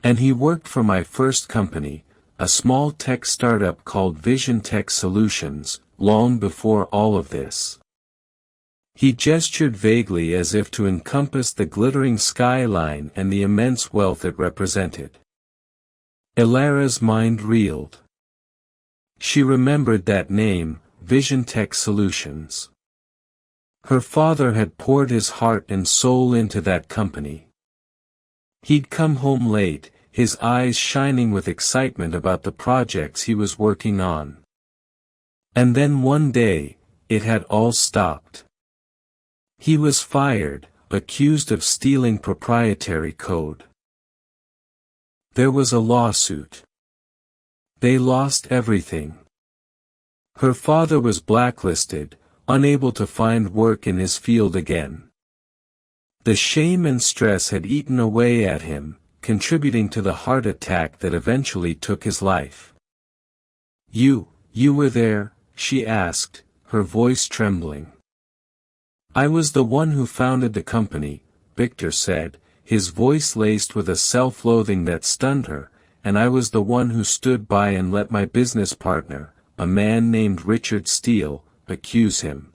And he worked for my first company, a small tech startup called Vision Tech Solutions, long before all of this." He gestured vaguely as if to encompass the glittering skyline and the immense wealth it represented. Ilara's mind reeled. She remembered that name, Vision Tech Solutions. Her father had poured his heart and soul into that company. He'd come home late, his eyes shining with excitement about the projects he was working on. And then one day, it had all stopped. He was fired, accused of stealing proprietary code. There was a lawsuit. They lost everything. Her father was blacklisted, unable to find work in his field again. The shame and stress had eaten away at him, contributing to the heart attack that eventually took his life. You were there?" she asked, her voice trembling. "I was the one who founded the company," Victor said, his voice laced with a self-loathing that stunned her, "and I was the one who stood by and let my business partner, a man named Richard Steele, accuse him.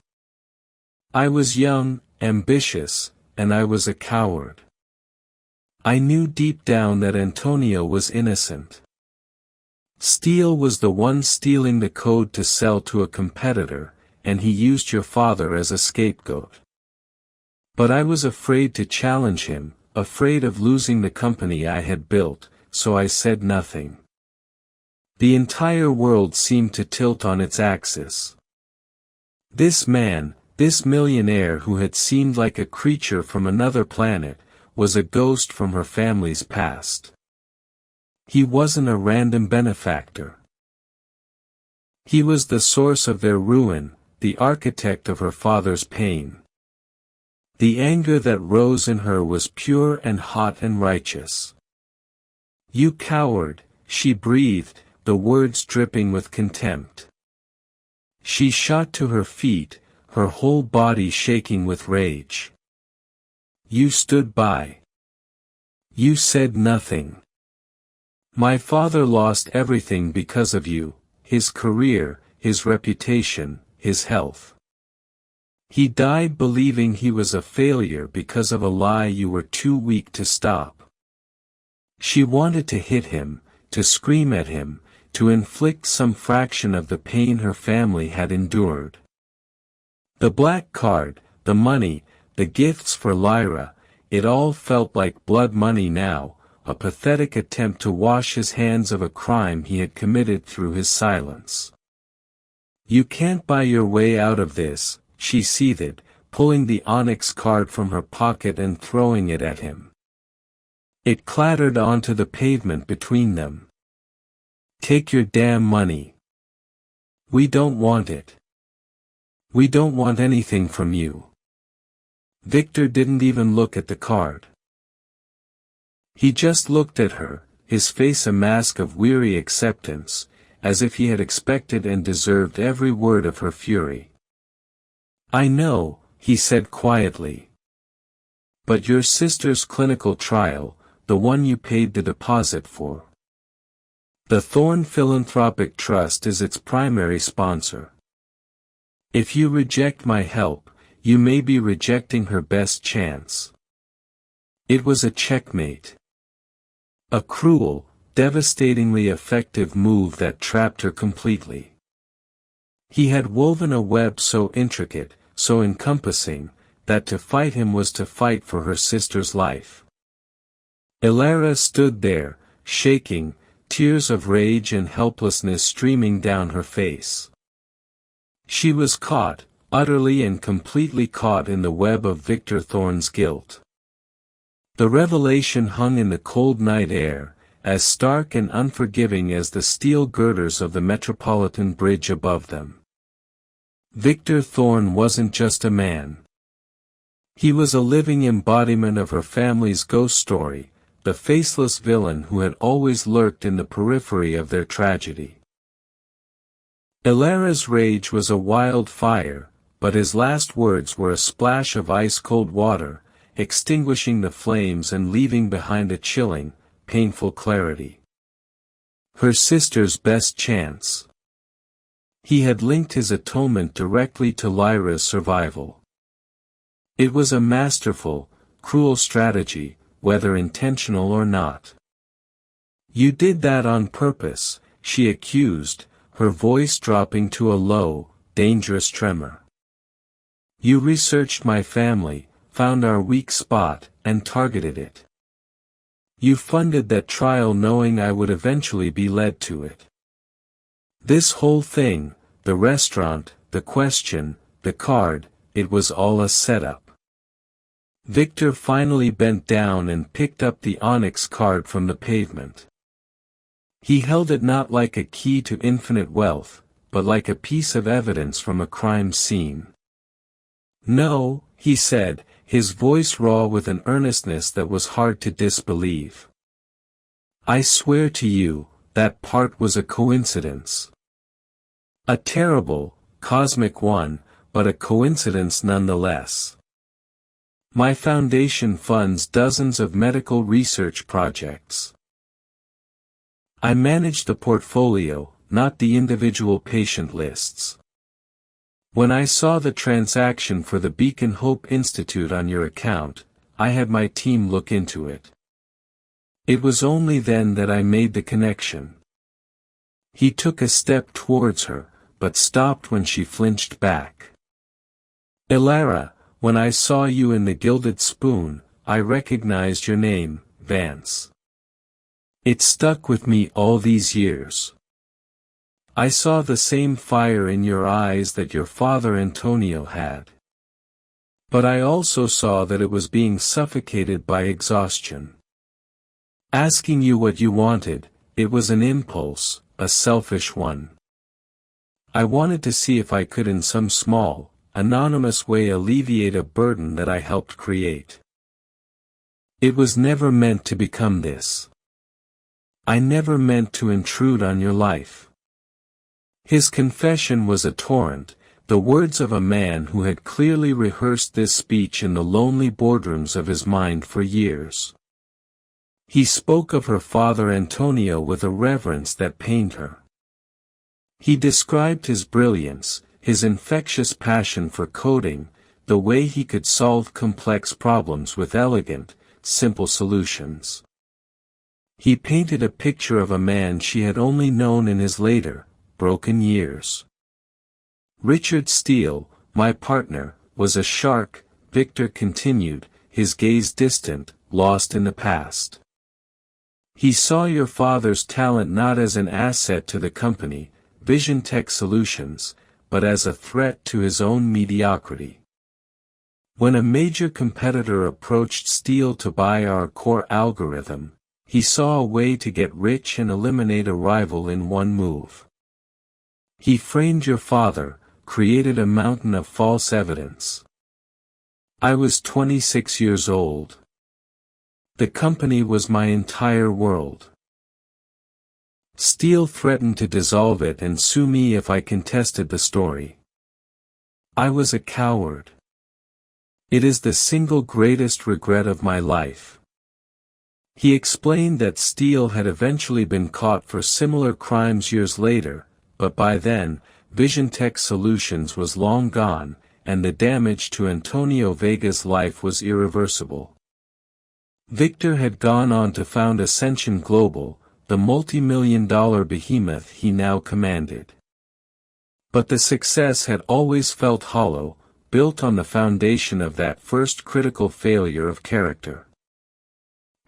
I was young, ambitious, and I was a coward. I knew deep down that Antonio was innocent. Steele was the one stealing the code to sell to a competitor, and he used your father as a scapegoat. But I was afraid to challenge him, afraid of losing the company I had built, so I said nothing. The entire world seemed to tilt on its axis. This man, this millionaire who had seemed like a creature from another planet, was a ghost from her family's past. He wasn't a random benefactor. He was the source of their ruin, the architect of her father's pain. The anger that rose in her was pure and hot and righteous. You coward, she breathed, the words dripping with contempt. She shot to her feet, her whole body shaking with rage. You stood by. You said nothing. My father lost everything because of you, his career, his reputation, his health. He died believing he was a failure because of a lie you were too weak to stop. She wanted to hit him, to scream at him, to inflict some fraction of the pain her family had endured. The black card, the money, the gifts for Lyra, it all felt like blood money now, a pathetic attempt to wash his hands of a crime he had committed through his silence. You can't buy your way out of this, she seethed, pulling the onyx card from her pocket and throwing it at him. It clattered onto the pavement between them. Take your damn money. We don't want it. We don't want anything from you. Victor didn't even look at the card. He just looked at her, his face a mask of weary acceptance, as if he had expected and deserved every word of her fury. I know, he said quietly. But your sister's clinical trial, the one you paid the deposit for. The Thorn Philanthropic Trust is its primary sponsor. If you reject my help, you may be rejecting her best chance. It was a checkmate. A cruel, devastatingly effective move that trapped her completely. He had woven a web so intricate, so encompassing, that to fight him was to fight for her sister's life. Ilara stood there, shaking, tears of rage and helplessness streaming down her face. She was caught, utterly and completely caught in the web of Victor Thorne's guilt. The revelation hung in the cold night air, as stark and unforgiving as the steel girders of the Metropolitan Bridge above them. Victor Thorne wasn't just a man. He was a living embodiment of her family's ghost story, the faceless villain who had always lurked in the periphery of their tragedy. Ilara's rage was a wild fire, but his last words were a splash of ice-cold water, extinguishing the flames and leaving behind a chilling, painful clarity. Her sister's best chance. He had linked his atonement directly to Lyra's survival. It was a masterful, cruel strategy, whether intentional or not. "You did that on purpose," she accused, her voice dropping to a low, dangerous tremor. "You researched my family, found our weak spot, and targeted it. You funded that trial knowing I would eventually be led to it. This whole thing, the restaurant, the question, the card, it was all a setup." Victor finally bent down and picked up the onyx card from the pavement. He held it not like a key to infinite wealth, but like a piece of evidence from a crime scene. "No," he said, his voice raw with an earnestness that was hard to disbelieve. "I swear to you, that part was a coincidence. A terrible, cosmic one, but a coincidence nonetheless. My foundation funds dozens of medical research projects. I manage the portfolio, not the individual patient lists. When I saw the transaction for the Beacon Hope Institute on your account, I had my team look into it. It was only then that I made the connection." He took a step towards her, but stopped when she flinched back. "Ilara, when I saw you in the Gilded Spoon, I recognized your name, Vance. It stuck with me all these years. I saw the same fire in your eyes that your father Antonio had. But I also saw that it was being suffocated by exhaustion. Asking you what you wanted, it was an impulse, a selfish one. I wanted to see if I could in some small, anonymous way alleviate a burden that I helped create. It was never meant to become this. I never meant to intrude on your life." His confession was a torrent, the words of a man who had clearly rehearsed this speech in the lonely boardrooms of his mind for years. He spoke of her father Antonio with a reverence that pained her. He described his brilliance, his infectious passion for coding, the way he could solve complex problems with elegant, simple solutions. He painted a picture of a man she had only known in his later, broken years. "Richard Steele, my partner, was a shark," Victor continued, his gaze distant, lost in the past. "He saw your father's talent not as an asset to the company, Vision Tech Solutions, but as a threat to his own mediocrity. When a major competitor approached Steele to buy our core algorithm, he saw a way to get rich and eliminate a rival in one move. He framed your father, created a mountain of false evidence. I was 26 years old. The company was my entire world. Steele threatened to dissolve it and sue me if I contested the story. I was a coward. It is the single greatest regret of my life." He explained that Steele had eventually been caught for similar crimes years later, but by then, Vision Tech Solutions was long gone, and the damage to Antonio Vega's life was irreversible. Victor had gone on to found Ascension Global, the multi-million-dollar behemoth he now commanded. But the success had always felt hollow, built on the foundation of that first critical failure of character.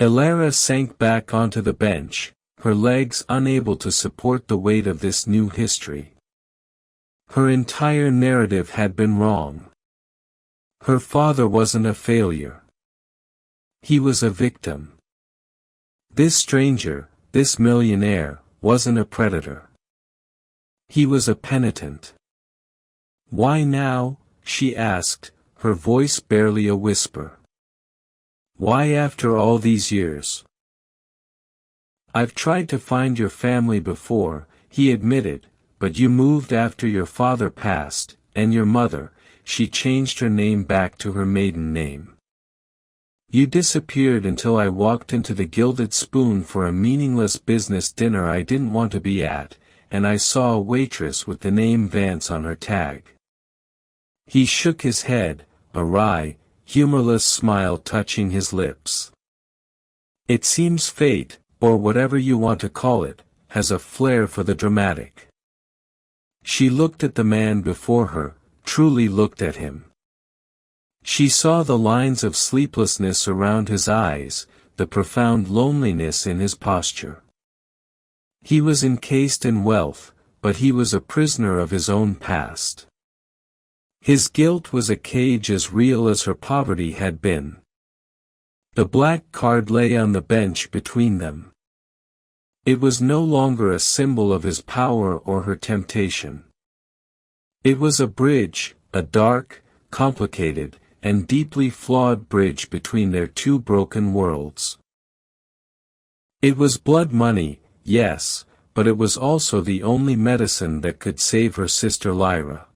Ilara sank back onto the bench, her legs unable to support the weight of this new history. Her entire narrative had been wrong. Her father wasn't a failure. He was a victim. This stranger, this millionaire wasn't a predator. He was a penitent. "Why now?" she asked, her voice barely a whisper. "Why after all these years?" "I've tried to find your family before," he admitted, "but you moved after your father passed, and your mother," she changed her name back to her maiden name. "You disappeared until I walked into the Gilded Spoon for a meaningless business dinner I didn't want to be at, and I saw a waitress with the name Vance on her tag." He shook his head, a wry, humorless smile touching his lips. "It seems fate, or whatever you want to call it, has a flair for the dramatic." She looked at the man before her, truly looked at him. She saw the lines of sleeplessness around his eyes, the profound loneliness in his posture. He was encased in wealth, but he was a prisoner of his own past. His guilt was a cage as real as her poverty had been. The black card lay on the bench between them. It was no longer a symbol of his power or her temptation. It was a bridge, a dark, complicated, and deeply flawed bridge between their two broken worlds. It was blood money, yes, but it was also the only medicine that could save her sister Lyra.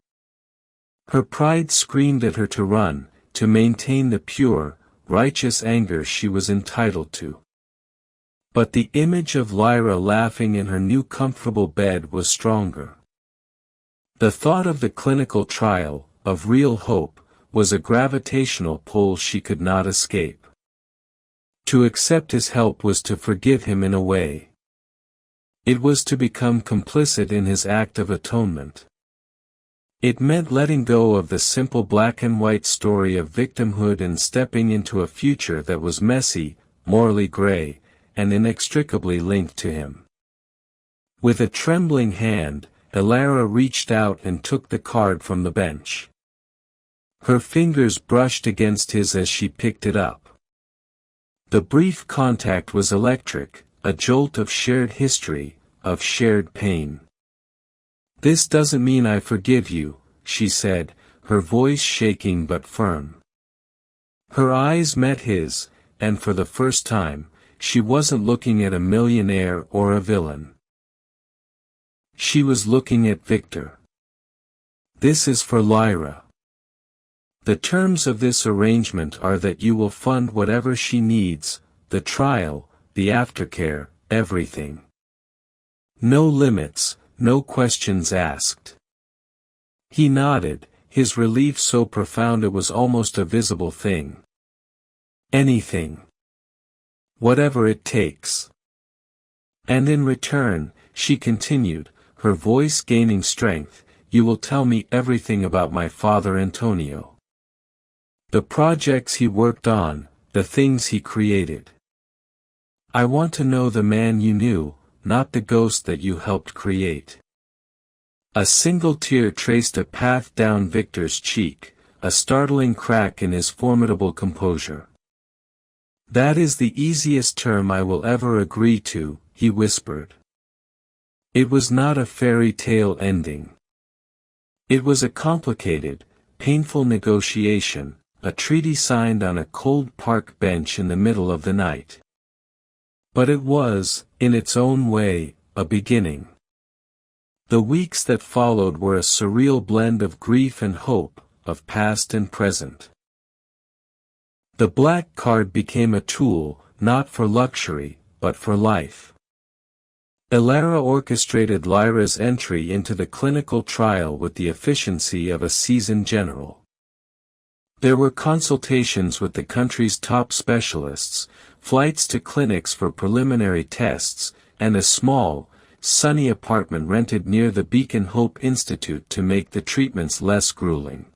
Her pride screamed at her to run, to maintain the pure, righteous anger she was entitled to. But the image of Lyra laughing in her new comfortable bed was stronger. The thought of the clinical trial, of real hope, was a gravitational pull she could not escape. To accept his help was to forgive him in a way. It was to become complicit in his act of atonement. It meant letting go of the simple black and white story of victimhood and stepping into a future that was messy, morally gray, and inextricably linked to him. With a trembling hand, Elara reached out and took the card from the bench. Her fingers brushed against his as she picked it up. The brief contact was electric, a jolt of shared history, of shared pain. "This doesn't mean I forgive you," she said, her voice shaking but firm. Her eyes met his, and for the first time, she wasn't looking at a millionaire or a villain. She was looking at Victor. "This is for Lyra. The terms of this arrangement are that you will fund whatever she needs, the trial, the aftercare, everything. No limits, no questions asked." He nodded, his relief so profound it was almost a visible thing. "Anything. Whatever it takes." "And in return," she continued, her voice gaining strength, "you will tell me everything about my father Antonio. The projects he worked on, the things he created. I want to know the man you knew, not the ghost that you helped create." A single tear traced a path down Victor's cheek, a startling crack in his formidable composure. "That is the easiest term I will ever agree to," he whispered. It was not a fairy tale ending. It was a complicated, painful negotiation, a treaty signed on a cold park bench in the middle of the night. But it was, in its own way, a beginning. The weeks that followed were a surreal blend of grief and hope, of past and present. The black card became a tool, not for luxury, but for life. Elara orchestrated Lyra's entry into the clinical trial with the efficiency of a seasoned general. There were consultations with the country's top specialists, flights to clinics for preliminary tests, and a small, sunny apartment rented near the Beacon Hope Institute to make the treatments less grueling.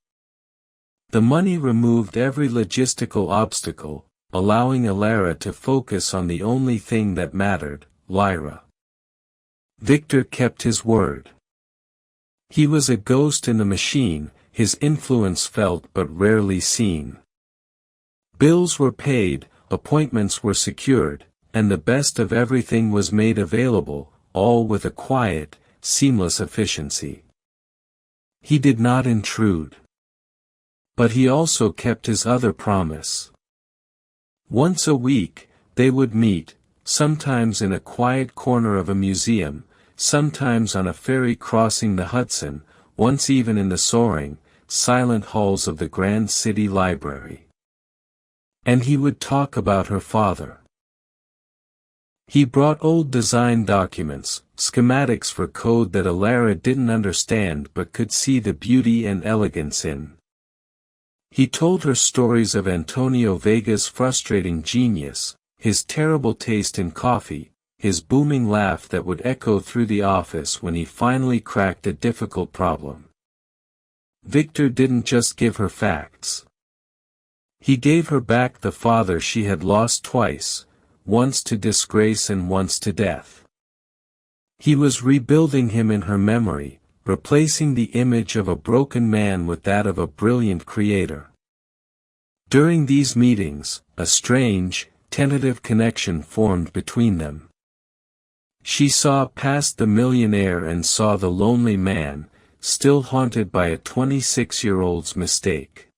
The money removed every logistical obstacle, allowing Elara to focus on the only thing that mattered, Lyra. Victor kept his word. He was a ghost in the machine, his influence felt but rarely seen. Bills were paid, appointments were secured, and the best of everything was made available, all with a quiet, seamless efficiency. He did not intrude. But he also kept his other promise. Once a week, they would meet, sometimes in a quiet corner of a museum, sometimes on a ferry crossing the Hudson, once even in the soaring, silent halls of the Grand City Library. And he would talk about her father. He brought old design documents, schematics for code that Alara didn't understand but could see the beauty and elegance in. He told her stories of Antonio Vega's frustrating genius, his terrible taste in coffee, his booming laugh that would echo through the office when he finally cracked a difficult problem. Victor didn't just give her facts. He gave her back the father she had lost twice, once to disgrace and once to death. He was rebuilding him in her memory, replacing the image of a broken man with that of a brilliant creator. During these meetings, a strange, tentative connection formed between them. She saw past the millionaire and saw the lonely man, still haunted by a 26-year-old's mistake.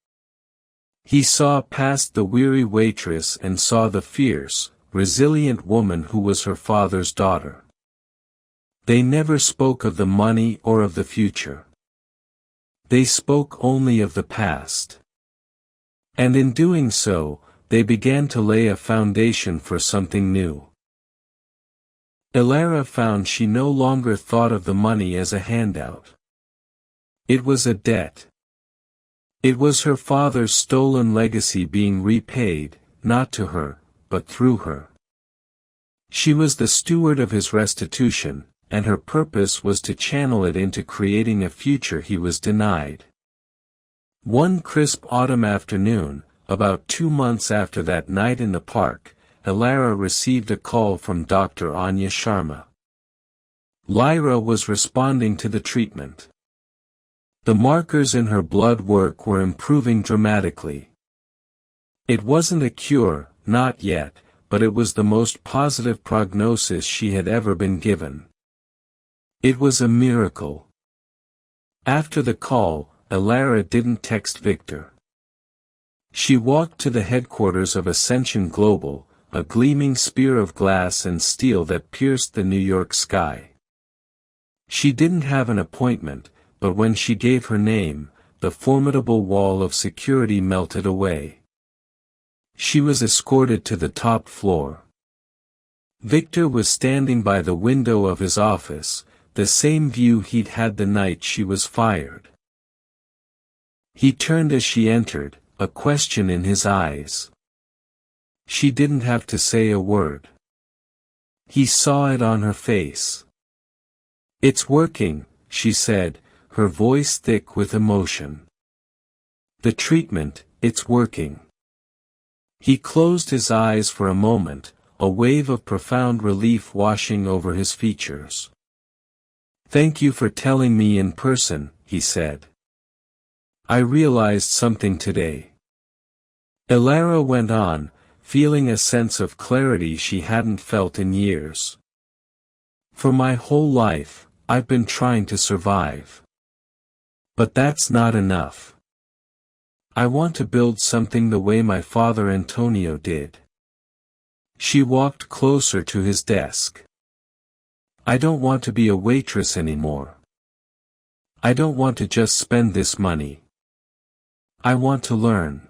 He saw past the weary waitress and saw the fierce, resilient woman who was her father's daughter. They never spoke of the money or of the future. They spoke only of the past. And in doing so, they began to lay a foundation for something new. Alara found she no longer thought of the money as a handout. It was a debt. It was her father's stolen legacy being repaid, not to her, but through her. She was the steward of his restitution, and her purpose was to channel it into creating a future he was denied. One crisp autumn afternoon, about 2 months after that night in the park, Alara received a call from Dr. Anya Sharma. Lyra was responding to the treatment. The markers in her blood work were improving dramatically. It wasn't a cure, not yet, but it was the most positive prognosis she had ever been given. It was a miracle. After the call, Alara didn't text Victor. She walked to the headquarters of Ascension Global, a gleaming spear of glass and steel that pierced the New York sky. She didn't have an appointment, but when she gave her name, the formidable wall of security melted away. She was escorted to the top floor. Victor was standing by the window of his office, the same view he'd had the night she was fired. He turned as she entered, a question in his eyes. She didn't have to say a word. He saw it on her face. "It's working," she said, her voice thick with emotion. "The treatment, it's working." He closed his eyes for a moment, a wave of profound relief washing over his features. "Thank you for telling me in person," he said. "I realized something today." Alara went on, feeling a sense of clarity she hadn't felt in years. "For my whole life, I've been trying to survive. But that's not enough. I want to build something the way my father Antonio did." She walked closer to his desk. "I don't want to be a waitress anymore. I don't want to just spend this money. I want to learn.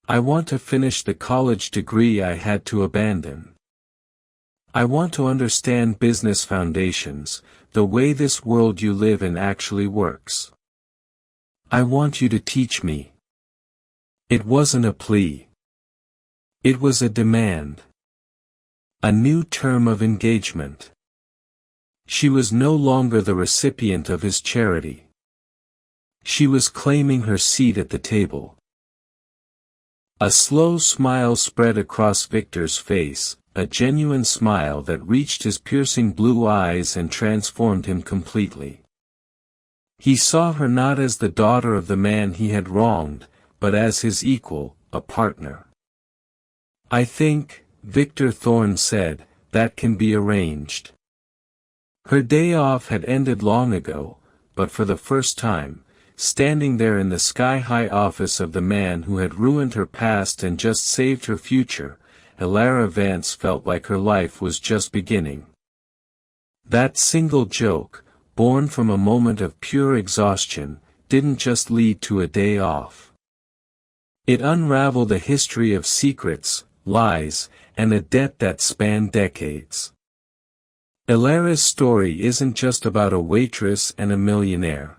I want to finish the college degree I had to abandon. I want to understand business foundations, the way this world you live in actually works. I want you to teach me." It wasn't a plea. It was a demand. A new term of engagement. She was no longer the recipient of his charity. She was claiming her seat at the table. A slow smile spread across Victor's face, a genuine smile that reached his piercing blue eyes and transformed him completely. He saw her not as the daughter of the man he had wronged, but as his equal, a partner. "I think," Victor Thorne said, that can be arranged. Her day off had ended long ago, but for the first time, standing there in the sky-high office of the man who had ruined her past and just saved her future, Elara Vance felt like her life was just beginning. That single joke, born from a moment of pure exhaustion, didn't just lead to a day off. It unraveled a history of secrets, lies, and a debt that spanned decades. Elara's story isn't just about a waitress and a millionaire.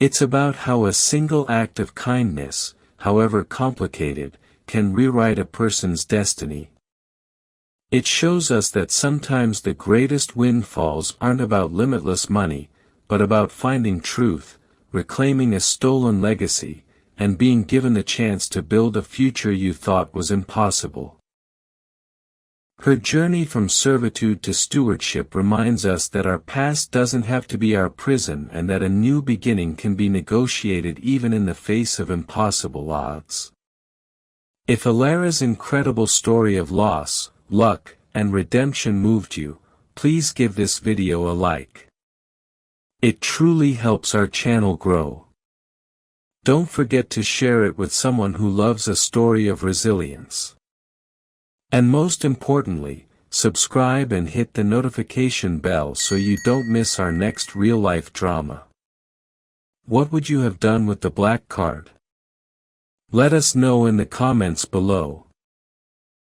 It's about how a single act of kindness, however complicated, can rewrite a person's destiny. It shows us that sometimes the greatest windfalls aren't about limitless money, but about finding truth, reclaiming a stolen legacy, and being given the chance to build a future you thought was impossible. Her journey from servitude to stewardship reminds us that our past doesn't have to be our prison and that a new beginning can be negotiated even in the face of impossible odds. If Elara's incredible story of loss, luck, and redemption moved you, please give this video a like. It truly helps our channel grow. Don't forget to share it with someone who loves a story of resilience. And most importantly, subscribe and hit the notification bell so you don't miss our next real-life drama. What would you have done with the black card? Let us know in the comments below.